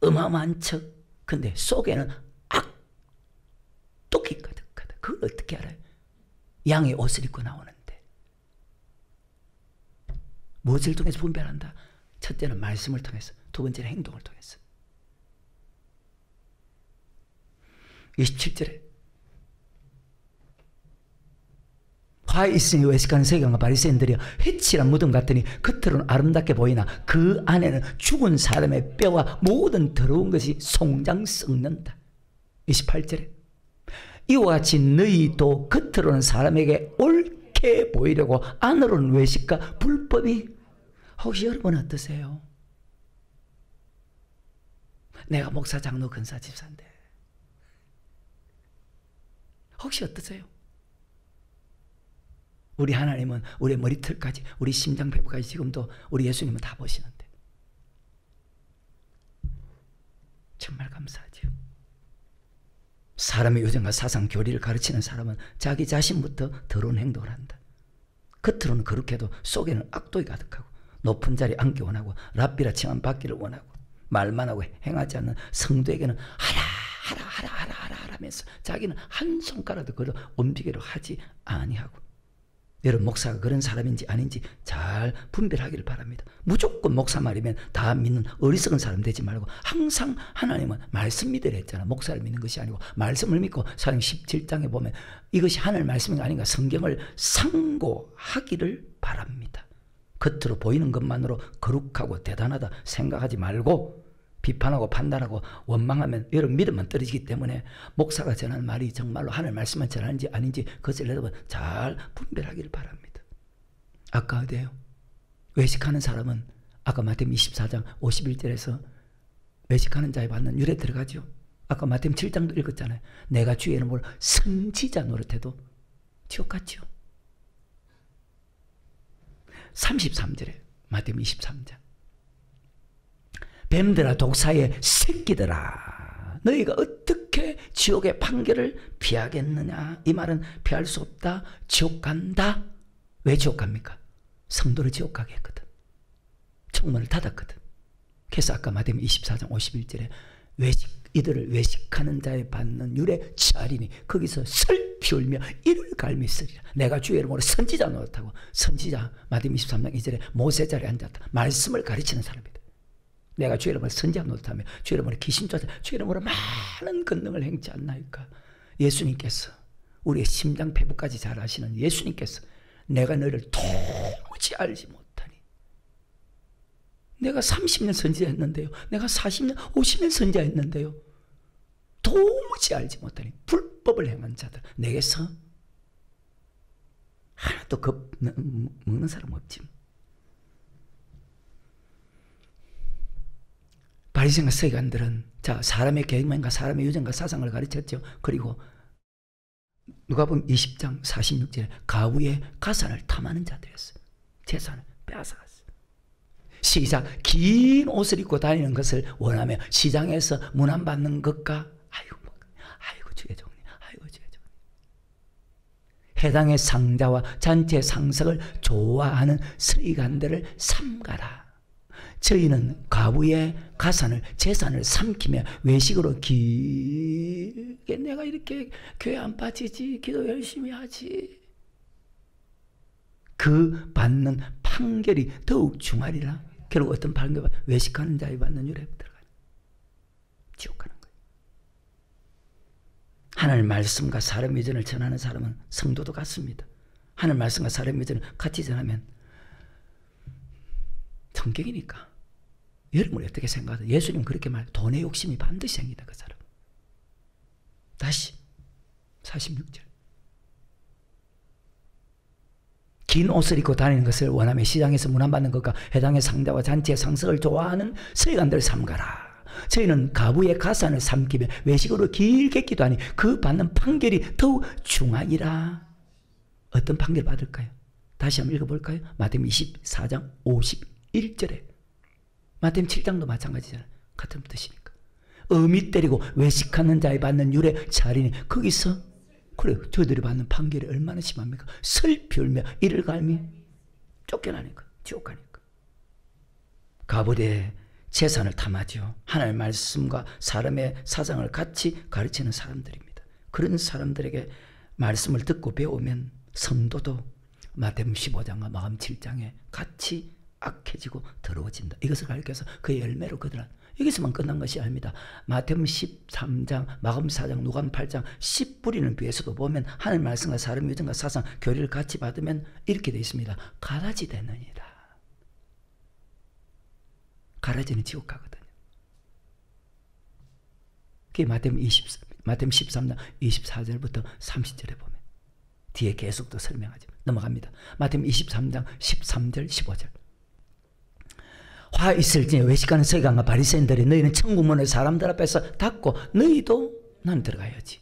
Speaker 1: 어마어마한 척. 근데 속에는 악독이 가득하다. 그걸 어떻게 알아요? 양의 옷을 입고 나오는데. 무엇을 통해서 분별한다? 첫째는 말씀을 통해서, 두 번째는 행동을 통해서. 27절에 화 있으니 외식하는 서기관과 바리새인들이 해칠한 무덤 같으니 겉으로는 아름답게 보이나 그 안에는 죽은 사람의 뼈와 모든 더러운 것이 송장 썩는다. 28절에 이와 같이 너희도 겉으로는 사람에게 옳게 보이려고 안으로는 외식과 불법이. 혹시 여러분 어떠세요? 내가 목사, 장로, 근사, 집사인데 혹시 어떠세요? 우리 하나님은 우리 머리털까지, 우리 심장폐부까지 지금도 우리 예수님은 다 보시는데 정말 감사하죠. 사람의 유전과 사상 교리를 가르치는 사람은 자기 자신부터 더러운 행동을 한다. 겉으로는 거룩해도 속에는 악독이 가득하고 높은 자리에 앉기 원하고 랍비라 칭함 받기를 원하고 말만 하고 행하지 않는 성도에게는 하라 하면서 자기는 한 손가락도 걸어 움직이려 하지 아니하고 여러분 목사가 그런 사람인지 아닌지 잘 분별하기를 바랍니다. 무조건 목사 말이면 다 믿는 어리석은 사람 되지 말고 항상 하나님은 말씀 믿으라 했잖아. 목사를 믿는 것이 아니고 말씀을 믿고 사도행 17장에 보면 이것이 하늘 말씀이 아닌가 성경을 상고하기를 바랍니다. 겉으로 보이는 것만으로 거룩하고 대단하다 생각하지 말고 비판하고 판단하고 원망하면 여러분 믿음만 떨어지기 때문에 목사가 전하는 말이 정말로 하늘 말씀만 전하는지 아닌지 그것을 여러분 잘 분별하기를 바랍니다. 아까 어디에요? 외식하는 사람은 아까 마태복음 24장 51절에서 외식하는 자에 받는 율에 들어가죠. 아까 마태복음 7장도 읽었잖아요. 내가 주의 이름으로 선지자 노릇해도 지옥 갔죠. 33절에 마태복음 23장 뱀들아 독사의 새끼들아 너희가 어떻게 지옥의 판결을 피하겠느냐. 이 말은 피할 수 없다. 지옥 간다. 왜 지옥 갑니까? 성도를 지옥 가게 했거든. 청문을 닫았거든. 그래서 아까 마태복음 24장 51절에 이들을 외식하는 자에 받는 율에 처하리니 거기서 슬피 울며 이를 갈미 쓰리라. 내가 주의 이름으로 선지자 노릇하고 선지자 마태복음 23장 2절에 모세 자리에 앉았다. 말씀을 가르치는 사람이다. 내가 주의 이름으로 선지자 노릇하며 주의 이름으로 귀신 쫓아 주의 이름으로 많은 권능을 행치 않나이까. 예수님께서 우리의 심장 폐부까지 잘 아시는 예수님께서 내가 너를 도무지 알지 못하니 내가 30년 선지자했는데요. 내가 40년 50년 선지자했는데요. 도무지 알지 못하니 불법을 행한 자들 내게서 하나도 먹는 사람 없지. 바리새인과 서기관들은 자 사람의 계명과 사람의 유전과 사상을 가르쳤죠. 그리고 누가복음 20장 46절에 가부의 가산을 탐하는 자들이었어요. 재산을 빼앗아갔어요. 시작 긴 옷을 입고 다니는 것을 원하며 시장에서 문안받는 것과 아이고 주의 종님 아이고 주의 종님 해당의 상자와 잔치의 상석을 좋아하는 서기관들을 삼가라. 저희는 가부의 가산을 재산을 삼키며 외식으로 길게 내가 이렇게 교회 안 빠지지 기도 열심히 하지 그 받는 판결이 더욱 중하리라. 결국 어떤 판결? 외식하는 자에 받는 율에 들어가요. 지옥 가는 거예요. 하나님 말씀과 사람 위전을 전하는 사람은 성도도 같습니다. 하나님 말씀과 사람 위전을 같이 전하면 성격이니까 여러분이 어떻게 생각하세요? 예수님 그렇게 말해요. 돈의 욕심이 반드시 생기다 그 사람. 다시 46절 긴 옷을 입고 다니는 것을 원하며 시장에서 문안받는 것과 해당의 상자와 잔치의 상석을 좋아하는 서기관들을 삼가라. 저희는 가부의 가산을 삼키며 외식으로 길게 기도하니 그 받는 판결이 더욱 중하니라. 어떤 판결 받을까요? 다시 한번 읽어볼까요? 마태복음 24장 51절에 마태복음 7장도 마찬가지잖아요. 같은 뜻이니까. 어미 때리고 외식하는 자에 받는 율에 차리니 거기서 그래 저들이 받는 판결이 얼마나 심합니까? 슬피 울며 이를 갈미 쫓겨나니까 지옥 가니까. 가부의 재산을 탐하죠. 하나님의 말씀과 사람의 사상을 같이 가르치는 사람들입니다. 그런 사람들에게 말씀을 듣고 배우면 성도도 마태복음 15장과 마가복음 7장에 같이 악해지고 더러워진다. 이것을 가르쳐서 그의 열매로 그들은 여기서만 끝난 것이 아닙니다. 마태복음 13장, 마가복음 4장, 누가복음 8장 씨 뿌리는 비에서도 보면 하나님 말씀과 사람 유전과 사상 교리를 같이 받으면 이렇게 되어 있습니다. 가라지 되느니라. 가라지는 지옥 가거든요. 그게 마태복음 13장 24절부터 30절에 보면 뒤에 계속 또 설명하죠. 넘어갑니다. 마태복음 23장 13절 15절 화 있을지니 외식하는 서기관과 바리새인들이 너희는 천국문을 사람들 앞에서 닫고 너희도 나는 들어가야지.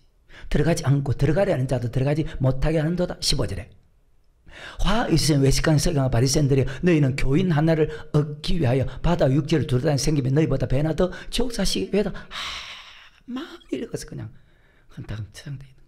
Speaker 1: 들어가지 않고 들어가려는 자도 들어가지 못하게 하는도다. 15절에 화 있으면 외식하는 서기관과 바리새인들이 너희는 교인 하나를 얻기 위하여 바다 육지를 두루다니 생기면 너희보다 배나 더 지옥사시기 위하다. 막 읽어서 그냥 한타강 처장되어 있는 거예요.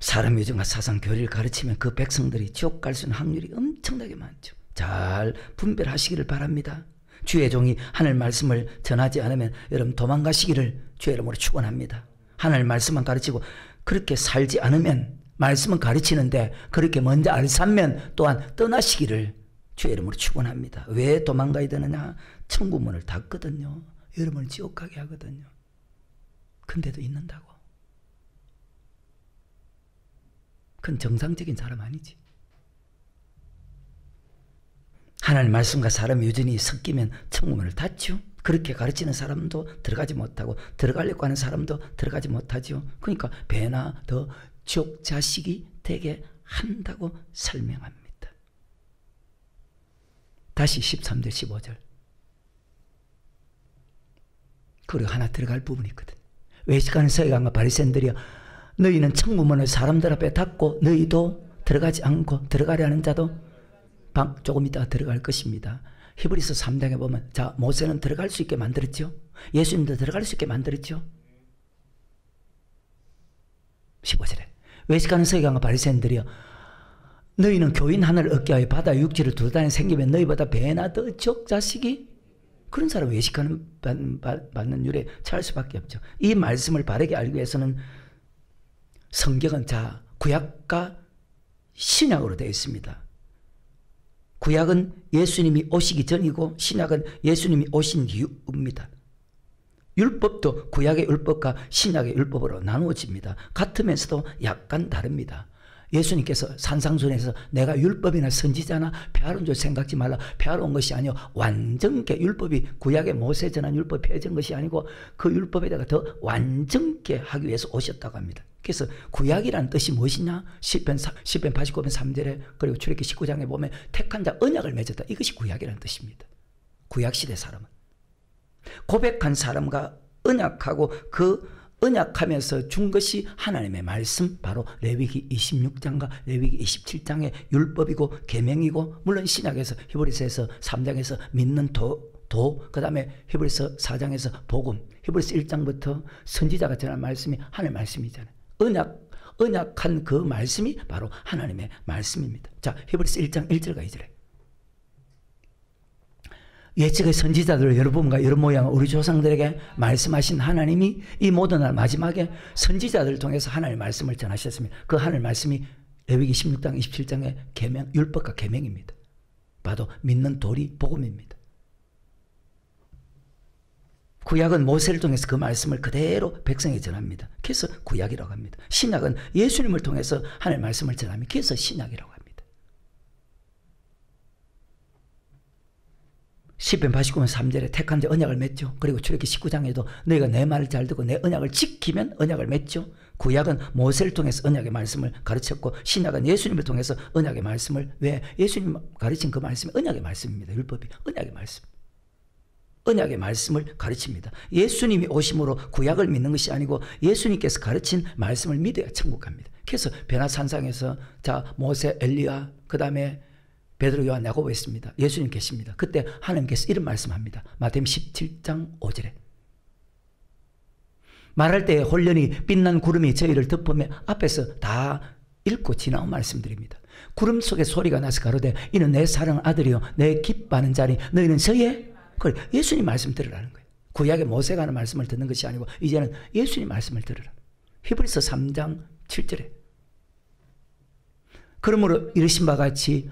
Speaker 1: 사람 유전과 사상 교리를 가르치면 그 백성들이 지옥 갈 수 있는 확률이 엄청나게 많죠. 잘 분별하시기를 바랍니다. 주의 종이 하늘 말씀을 전하지 않으면 여러분 도망가시기를 주의 이름으로 축원합니다. 하늘 말씀만 가르치고 그렇게 살지 않으면, 말씀은 가르치는데 그렇게 먼저 알삼면 또한 떠나시기를 주의 이름으로 축원합니다. 왜 도망가야 되느냐? 천국 문을 닫거든요. 여러분을 지옥 가게 하거든요. 근데도 있는다고. 그건 정상적인 사람 아니지. 하나님 말씀과 사람이 여전히 섞이면 천국 문을 닫죠. 그렇게 가르치는 사람도 들어가지 못하고 들어가려고 하는 사람도 들어가지 못하죠. 그러니까 배나 더 지옥 자식이 되게 한다고 설명합니다. 다시 13절 15절. 그리고 하나 들어갈 부분이 있거든. 외식하는 서기관과 바리새인들이여, 너희는 천국 문을 사람들 앞에 닫고 너희도 들어가지 않고 들어가려 하는 자도 조금 이따가 들어갈 것입니다. 히브리서 3장에 보면, 자, 모세는 들어갈 수 있게 만들었죠. 예수님도 들어갈 수 있게 만들었죠. 15절에 외식하는 서기관과 바리새인들이여, 너희는 교인 하나를 얻게 하여 바다 육지를 두단에 생기면 너희보다 배나 더 적자식이, 그런 사람은 외식하는 받는 율에 처할 수밖에 없죠. 이 말씀을 바르게 알기 위해서는 성경은 자 구약과 신약으로 되어 있습니다. 구약은 예수님이 오시기 전이고 신약은 예수님이 오신 이후입니다. 율법도 구약의 율법과 신약의 율법으로 나누어집니다. 같으면서도 약간 다릅니다. 예수님께서 산상순에서 내가 율법이나 선지자나 폐하러 온 줄 생각지 말라. 폐하러 온 것이 아니요 완전케, 율법이 구약의 모세 전한 율법이 폐해진 것이 아니고 그 율법에다가 더 완전케 하기 위해서 오셨다고 합니다. 그래서 구약이라는 뜻이 무엇이냐? 시편 89편 3절에 그리고 출애굽기 19장에 보면 택한 자 언약을 맺었다. 이것이 구약이라는 뜻입니다. 구약시대 사람은 고백한 사람과 언약하고 그 언약하면서 준 것이 하나님의 말씀, 바로 레위기 26장과 레위기 27장의 율법이고 계명이고, 물론 신약에서 히브리서에서 3장에서 믿는 도, 그 다음에 히브리서 4장에서 복음, 히브리서 1장부터 선지자가 전한 말씀이 하나님의 말씀이잖아요. 언약한 그 말씀이 바로 하나님의 말씀입니다. 자, 히브리서 1장 1절과 2절에 예측의 선지자들 여러분과 여러 모양 우리 조상들에게 말씀하신 하나님이 이 모든 날 마지막에 선지자들을 통해서 하나님의 말씀을 전하셨습니다. 그 하나님의 말씀이 레위기 16장 27장의 계명, 율법과 계명입니다. 봐도 믿는 도리 복음입니다. 구약은 모세를 통해서 그 말씀을 그대로 백성에게 전합니다. 그래서 구약이라고 합니다. 신약은 예수님을 통해서 하나님의 말씀을 전합니다. 그래서 신약이라고 합니다. 시편 89편 3절에 택한 자 언약을 맺죠. 그리고 출애굽기 19장에도 너희가 내 말을 잘 듣고 내 언약을 지키면 언약을 맺죠. 구약은 모세를 통해서 언약의 말씀을 가르쳤고 신약은 예수님을 통해서 언약의 말씀을, 왜? 예수님 가르친 그 말씀이 언약의 말씀입니다. 율법이 언약의 말씀. 언약의 말씀을 가르칩니다. 예수님이 오심으로 구약을 믿는 것이 아니고 예수님께서 가르친 말씀을 믿어야 천국 갑니다. 그래서 변화산상에서 자 모세, 엘리야, 그 다음에 베드로, 요한, 야고보 있습니다. 예수님 계십니다. 그때 하나님께서 이런 말씀합니다. 마태복음 17장 5절에 말할 때 홀련히 빛난 구름이 저희를 덮으며, 앞에서 다 읽고 지나온 말씀드립니다. 구름 속에 소리가 나서 가로되 이는 내 사랑하는 아들이요 내 기뻐하는 자니 너희는 저의, 그래 예수님 말씀 들으라는 거예요. 구약의 모세가 하는 말씀을 듣는 것이 아니고 이제는 예수님 말씀을 들으라. 히브리서 3장 7절에 그러므로 이르신 바와 같이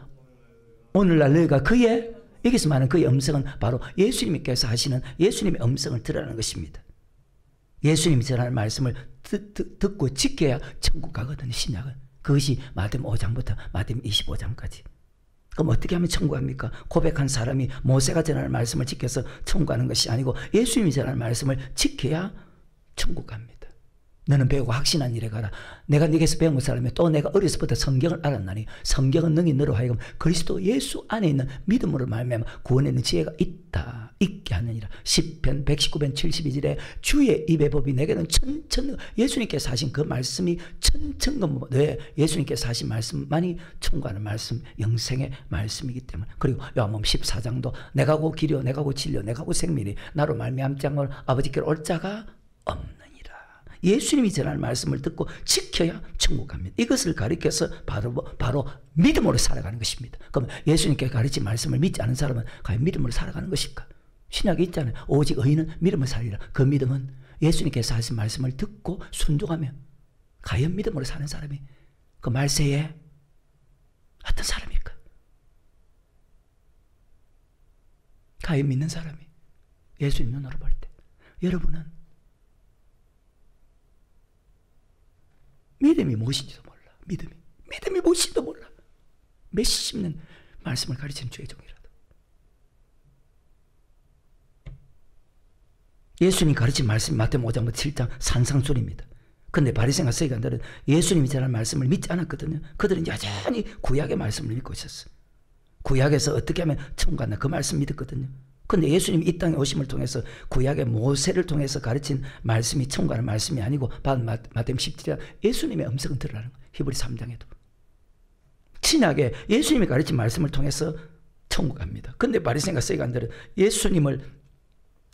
Speaker 1: 오늘날 너희가 그의, 여기서 말하는 그의 음성은 바로 예수님께서 하시는 예수님의 음성을 들으라는 것입니다. 예수님이 전하는 말씀을 듣고 지켜야 천국 가거든요. 신약은 그것이 마태복음 5장부터 마태복음 25장까지. 그럼 어떻게 하면 천국 갑니까? 고백한 사람이 모세가 전하는 말씀을 지켜서 천국 가는 것이 아니고 예수님이 전하는 말씀을 지켜야 천국 갑니다. 너는 배우고 확신한 일에 가라. 내가 네게서 배운 것을 알면 또 내가 어려서부터 성경을 알았나니 성경은 능히 너로 하여금 그리스도 예수 안에 있는 믿음으로 말미암아 구원에 있는 지혜가 있게 하느니라. 시편 119편 72절에 주의 입의 법이 내게는 천천, 예수님께서 하신 그 말씀이 천천금, 왜? 예수님께서 하신 말씀만이 천국하는 말씀, 영생의 말씀이기 때문에. 그리고 요한복음 14장도 내가 고 길이요 내가 고 진리요 내가 고 생명이 나로 말미암지 않고 아버지께로 올 자가 없는, 예수님이 전하는 말씀을 듣고 지켜야 천국 갑니다. 이것을 가리켜서 바로 믿음으로 살아가는 것입니다. 그럼 예수님께 가르친 말씀을 믿지 않은 사람은 과연 믿음으로 살아가는 것일까? 신약에 있잖아요. 오직 의인은 믿음을 살리라. 그 믿음은 예수님께서 하신 말씀을 듣고 순종하며 과연 믿음으로 사는 사람이 그 말세에 어떤 사람일까? 과연 믿는 사람이 예수님 눈으로 볼 때 여러분은 믿음이 무엇인지도 몰라. 믿음이 무엇인지도 몰라. 몇십 년 말씀을 가르치는 주의 종이라도. 예수님이 가르친 말씀이 마태복음 5장 7장 산상수훈입니다. 그런데 바리새인과 서기관들은 예수님이 전한 말씀을 믿지 않았거든요. 그들은 여전히 구약의 말씀을 믿고 있었어요. 구약에서 어떻게 하면 천국 간다 그 말씀 믿었거든요. 그런데 예수님이 이 땅에 오심을 통해서 구약의 모세를 통해서 가르친 말씀이 천국 가는 말씀이 아니고 마태복음 17장 예수님의 음성은 들으라는 거예요. 히브리 3장에도. 신약에 예수님이 가르친 말씀을 통해서 천국 갑니다. 그런데 바리새인과 서기관들은 예수님을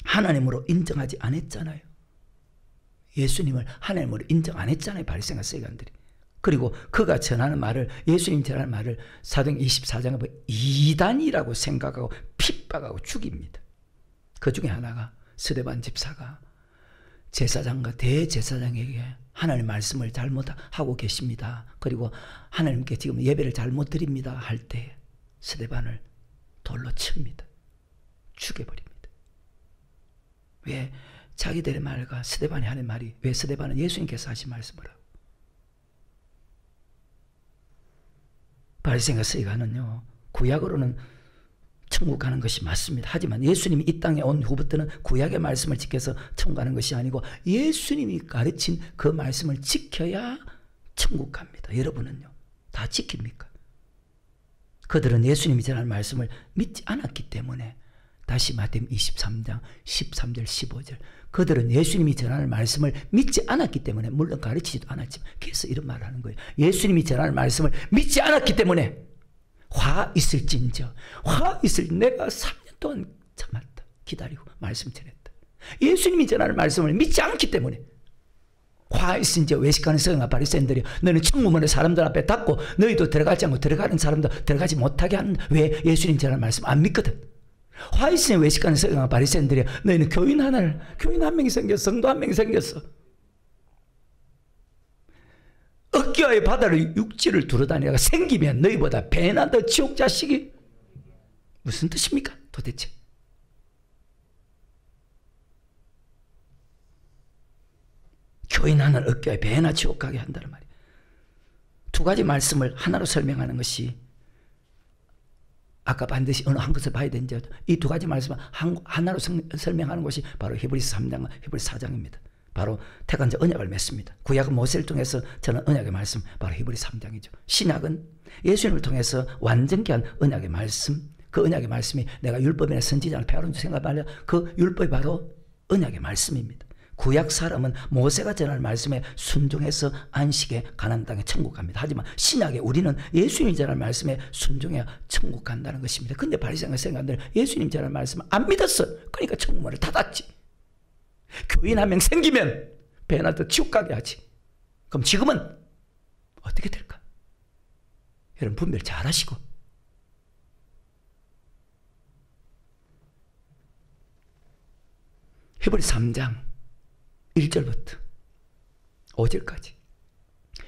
Speaker 1: 하나님으로 인정하지 않았잖아요. 예수님을 하나님으로 인정 안 했잖아요. 바리새인과 서기관들이. 그리고 그가 전하는 말을 예수님 전하는 말을 사도행전 24장에 보면 이단이라고 생각하고 핍박하고 죽입니다. 그 중에 하나가 스데반 집사가 제사장과 대제사장에게 하나님 말씀을 잘못하고 계십니다. 그리고 하나님께 지금 예배를 잘못 드립니다 할 때 스데반을 돌로 칩니다. 죽여버립니다. 왜? 자기들의 말과 스데반이 하는 말이 왜 스데반은 예수님께서 하신 말씀을 하고 바리새인과 서기관은요 구약으로는 천국 가는 것이 맞습니다. 하지만 예수님이 이 땅에 온 후부터는 구약의 말씀을 지켜서 천국 가는 것이 아니고 예수님이 가르친 그 말씀을 지켜야 천국 갑니다. 여러분은요 다 지킵니까? 그들은 예수님이 전한 말씀을 믿지 않았기 때문에 다시 마태복음 23장 13절 15절 그들은 예수님이 전하는 말씀을 믿지 않았기 때문에 물론 가르치지도 않았지만 그래서 이런 말을 하는 거예요. 예수님이 전하는 말씀을 믿지 않았기 때문에 화 있을진저 화 있을 내가 3년 동안 참았다 기다리고 말씀 전했다. 예수님이 전하는 말씀을 믿지 않기 때문에 화 있은지 외식하는 서기관과 바리새인들이 너는 천국문을 사람들 앞에 닫고 너희도 들어가지 않고 들어가는 사람도 들어가지 못하게 하는 왜 예수님 전하는 말씀 안 믿거든. 화 있으니 외식하는 서기관과 바리새인들이 너희는 교인 한 명이 생겼어. 성도 한 명이 생겼어. 어깨와의 바다를 육지를 두루다니다가 생기면 너희보다 배나 더 지옥 자식이 무슨 뜻입니까 도대체? 교인 하나를 어깨와 배나 지옥 가게 한다는 말이에요. 두 가지 말씀을 하나로 설명하는 것이 아까 반드시 어느 한 것을 봐야 되는지 이 두 가지 말씀을 하나로 설명하는 것이 바로 히브리서 3장과 히브리서 4장입니다. 바로 택한 자 언약을 맺습니다. 구약은 모세를 통해서 저는 언약의 말씀 바로 히브리서 3장이죠. 신약은 예수님을 통해서 완전케 한 언약의 말씀 그 언약의 말씀이 내가 율법이나 선지자나 페아론도 생각하려 그 율법이 바로 언약의 말씀입니다. 구약 사람은 모세가 전하는 말씀에 순종해서 안식에 가나안 땅에 천국 갑니다. 하지만 신약에 우리는 예수님이 전하는 말씀에 순종해야 천국 간다는 것입니다. 근데 바리새인과 서기관들은 예수님 전하는 말씀을 안 믿었어. 그러니까 천국문을 닫았지. 교인 한 명 생기면 배나 더 지옥 가게 하지. 그럼 지금은 어떻게 될까? 여러분 분별 잘 하시고 히브리서 3장 1절부터 5절까지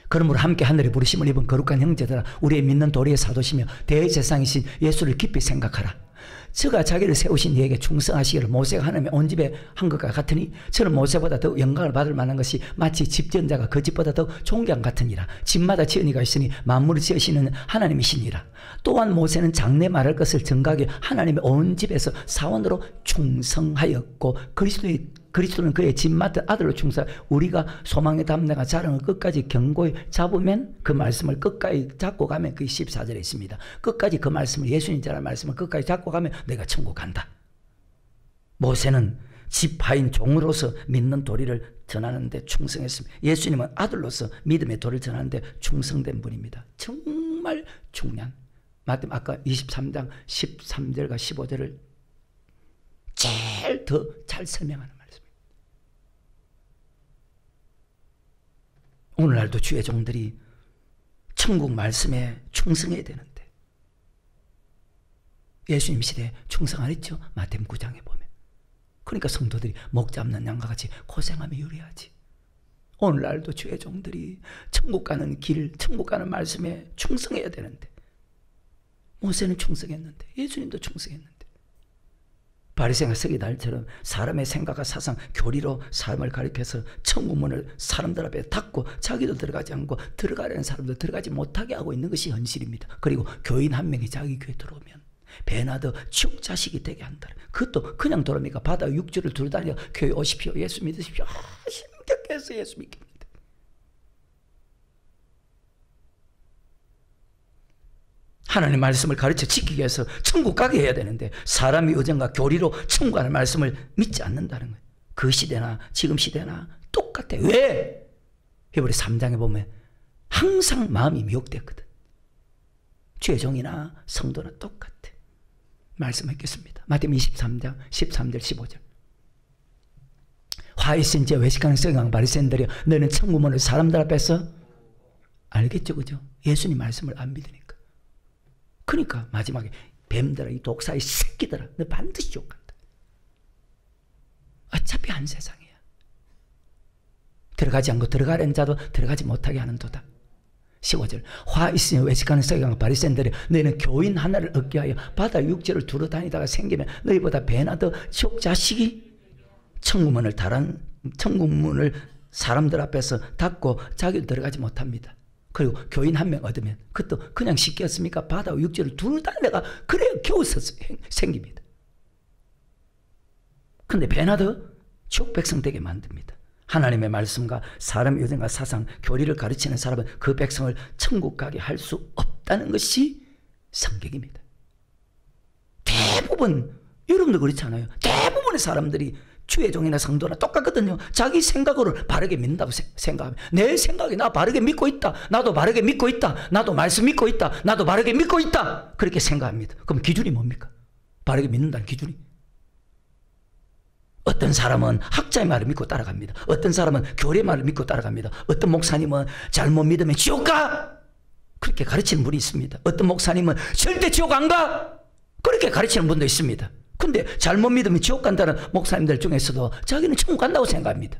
Speaker 1: 그러므로 함께 하늘의 부르심을 입은 거룩한 형제들아 우리의 믿는 도리의 사도시며 대제사장이신 예수를 깊이 생각하라. 저가 자기를 세우신 이에게 충성하시기를 모세가 하나님의 온 집에 한 것과 같으니 저는 모세보다 더 영광을 받을 만한 것이 마치 집 지은 자가 그 집보다 더 존귀한 같으니라. 집마다 지은 이가 있으니 만물을 지으시는 하나님이시니라. 또한 모세는 장래 말할 것을 정각하여 하나님의 온 집에서 사원으로 충성하였고 그리스도는 그의 집 맡은 아들로 충성. 우리가 소망의 담대가 자랑을 끝까지 견고히 잡으면 그 말씀을 끝까지 잡고 가면 그 14절에 있습니다. 끝까지 그 말씀을 예수님 전하는 말씀을 끝까지 잡고 가면 내가 천국 간다. 모세는 지파인 종으로서 믿는 도리를 전하는데 충성했습니다. 예수님은 아들로서 믿음의 도리를 전하는데 충성된 분입니다. 정말 중요한 마태복음 아까 23장 13절과 15절을 제일 더 잘 설명하는 말씀입니다. 오늘날도 주의 종들이 천국 말씀에 충성해야 되는데 예수님 시대에 충성 안 했죠? 마태복음 9장에 보면 그러니까 성도들이 목 잡는 양과 같이 고생하며 유리하지. 오늘날도 주의 종들이 천국 가는 길, 천국 가는 말씀에 충성해야 되는데, 모세는 충성했는데, 예수님도 충성했는데, 바리새인과 서기관들처럼 사람의 생각과 사상, 교리로 사람을 가리켜서 천국문을 사람들 앞에 닫고 자기도 들어가지 않고 들어가려는 사람도 들어가지 못하게 하고 있는 것이 현실입니다. 그리고 교인 한 명이 자기 교회 들어오면 베나더 지옥 자식이 되게 한다. 그것도 그냥 들어오니까 바다 육지를 두루다니며 교회 오십시오, 예수 믿으십시오. 심각해서 예수 믿습니다. 하나님의 말씀을 가르쳐 지키기 위해서 천국 가게 해야 되는데 사람의 의정과 교리로 천국 가는 말씀을 믿지 않는다는 거예요. 그 시대나 지금 시대나 똑같아. 왜? 히브리 3장에 보면 항상 마음이 미혹됐거든. 주의 종이나 성도나 똑같아. 말씀하겠습니다. 마태복음 23장 13절 15절. 화 있은 자 외식하는 서기관 바리새인들이여, 너는 천국문을 사람들 앞에서 알겠죠, 그죠? 예수님 말씀을 안 믿으니까. 그러니까 마지막에 뱀들아, 이 독사의 새끼들아, 너 반드시 지옥 간다. 어차피 한 세상이야. 들어가지 않고 들어가려는 자도 들어가지 못하게 하는도다. 15절. 화 있으니 외식하는 서기관과 바리새인들이 너희는 교인 하나를 얻게 하여 바다 육지를 두루 다니다가 생기면 너희보다 배나 더 지옥 자식이 천국문을 사람들 앞에서 닫고 자기도 들어가지 못합니다. 그리고 교인 한 명 얻으면 그것도 그냥 쉽게 얻습니까? 바다 육지를 두루 다니다가 그래야 겨우 생깁니다. 근데 배나 더 지옥 백성 되게 만듭니다. 하나님의 말씀과 사람의 의정과 사상, 교리를 가르치는 사람은 그 백성을 천국 가게 할 수 없다는 것이 성경입니다. 대부분, 여러분도 그렇잖아요. 대부분의 사람들이 주의 종이나 성도나 똑같거든요. 자기 생각으로 바르게 믿는다고 생각하면, 내 생각이 나 바르게 믿고 있다, 나도 바르게 믿고 있다, 나도 말씀 믿고 있다, 나도 바르게 믿고 있다, 그렇게 생각합니다. 그럼 기준이 뭡니까? 바르게 믿는다는 기준이. 어떤 사람은 학자의 말을 믿고 따라갑니다. 어떤 사람은 교리의 말을 믿고 따라갑니다. 어떤 목사님은 잘못 믿으면 지옥 가! 그렇게 가르치는 분이 있습니다. 어떤 목사님은 절대 지옥 안 가! 그렇게 가르치는 분도 있습니다. 근데 잘못 믿으면 지옥 간다는 목사님들 중에서도 자기는 천국 간다고 생각합니다.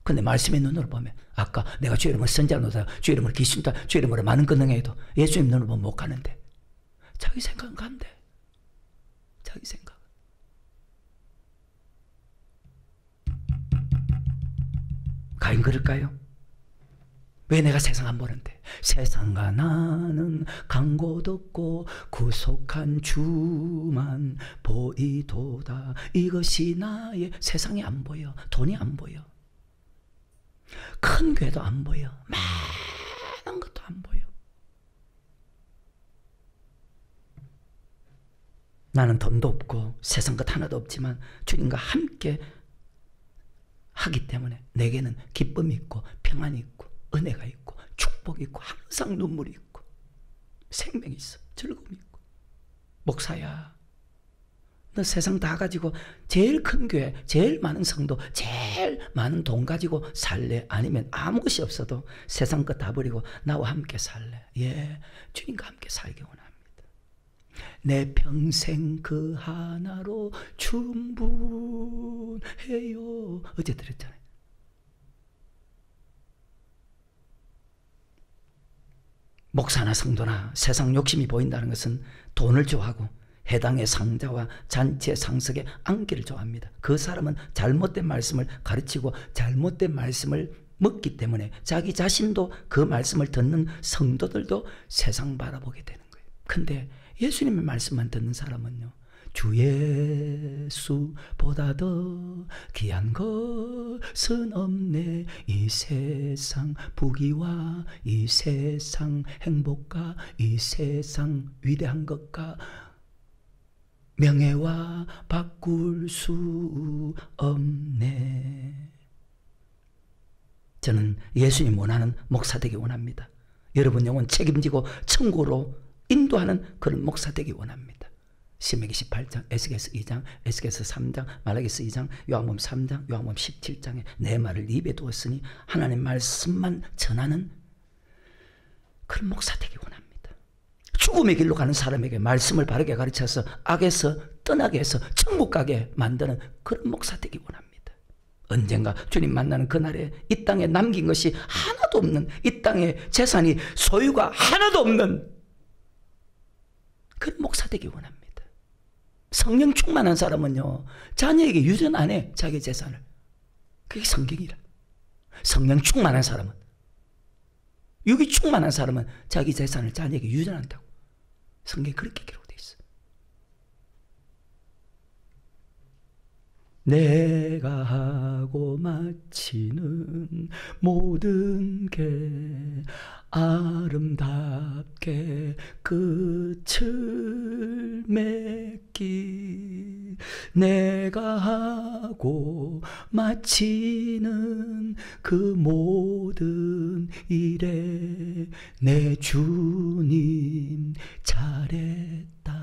Speaker 1: 근데 말씀의 눈으로 보면, 아까 내가 주의 이름을 선지자로다, 주의 이름을 기신다, 주의 이름으로 많은 것 능해도 예수님 눈으로 보면 못 가는데 자기 생각은 간대. 자기 생각. 가인 그럴까요? 왜 내가 세상 안 보는데? 세상과 나는 간 곳 없고 구속한 주만 보이도다. 이것이 나의, 세상이 안 보여. 돈이 안 보여. 큰 교회도 안 보여. 많은 것도 안 보여. 나는 돈도 없고 세상 것 하나도 없지만 주님과 함께 하기 때문에 내게는 기쁨이 있고 평안이 있고 은혜가 있고 축복이 있고 항상 눈물이 있고 생명이 있어. 즐거움이 있고. 목사야, 너 세상 다 가지고 제일 큰 교회, 제일 많은 성도, 제일 많은 돈 가지고 살래? 아니면 아무 것이 없어도 세상 것 다 버리고 나와 함께 살래? 예, 주님과 함께 살기 원합니다. 내 평생 그 하나로 충분해요. 어제 들었잖아요. 목사나 성도나 세상 욕심이 보인다는 것은 돈을 좋아하고 해당의 상자와 잔치의 상석에 앉기를 좋아합니다. 그 사람은 잘못된 말씀을 가르치고 잘못된 말씀을 먹기 때문에 자기 자신도 그 말씀을 듣는 성도들도 세상 바라보게 되는 거예요. 근데 예수님의 말씀만 듣는 사람은요, 주 예수보다 더 귀한 것은 없네. 이 세상 부귀와 이 세상 행복과 이 세상 위대한 것과 명예와 바꿀 수 없네. 저는 예수님 원하는 목사 되기 원합니다. 여러분 영혼 책임지고 천국으로 인도하는 그런 목사 되기 원합니다. 신명기 18장, 에스겔서 2장, 에스겔서 3장, 말라기서 2장, 요한복음 3장, 요한복음 17장에 내 말을 입에 두었으니 하나님 말씀만 전하는 그런 목사 되기 원합니다. 죽음의 길로 가는 사람에게 말씀을 바르게 가르쳐서 악에서 떠나게 해서 천국 가게 만드는 그런 목사 되기 원합니다. 언젠가 주님 만나는 그날에 이 땅에 남긴 것이 하나도 없는, 이 땅에 재산이 소유가 하나도 없는 그런 목사 되기 원합니다. 성령 충만한 사람은요, 자녀에게 유전 안 해, 자기 재산을. 그게 성경이라. 성령 충만한 사람은, 육이 충만한 사람은 자기 재산을 자녀에게 유전한다고. 성경에 그렇게 기록되어 있어. 내가 하고 마치는 모든 게 아름답게 끝을 맺기. 내가 하고 마치는 그 모든 일에 내 주님 잘했다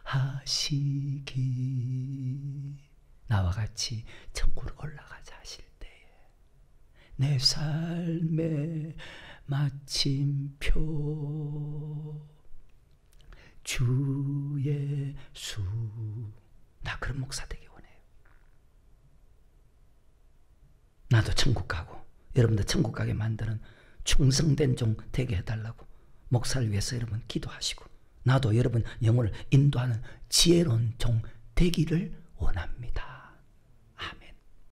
Speaker 1: 하시기. 나와 같이 천국으로 올라가자 하실 때에 내 삶의 마침표 주 예수. 나 그런 목사 되기 원해요. 나도 천국 가고 여러분도 천국 가게 만드는 충성된 종 되게 해달라고 목사를 위해서 여러분 기도하시고, 나도 여러분 영혼을 인도하는 지혜로운 종 되기를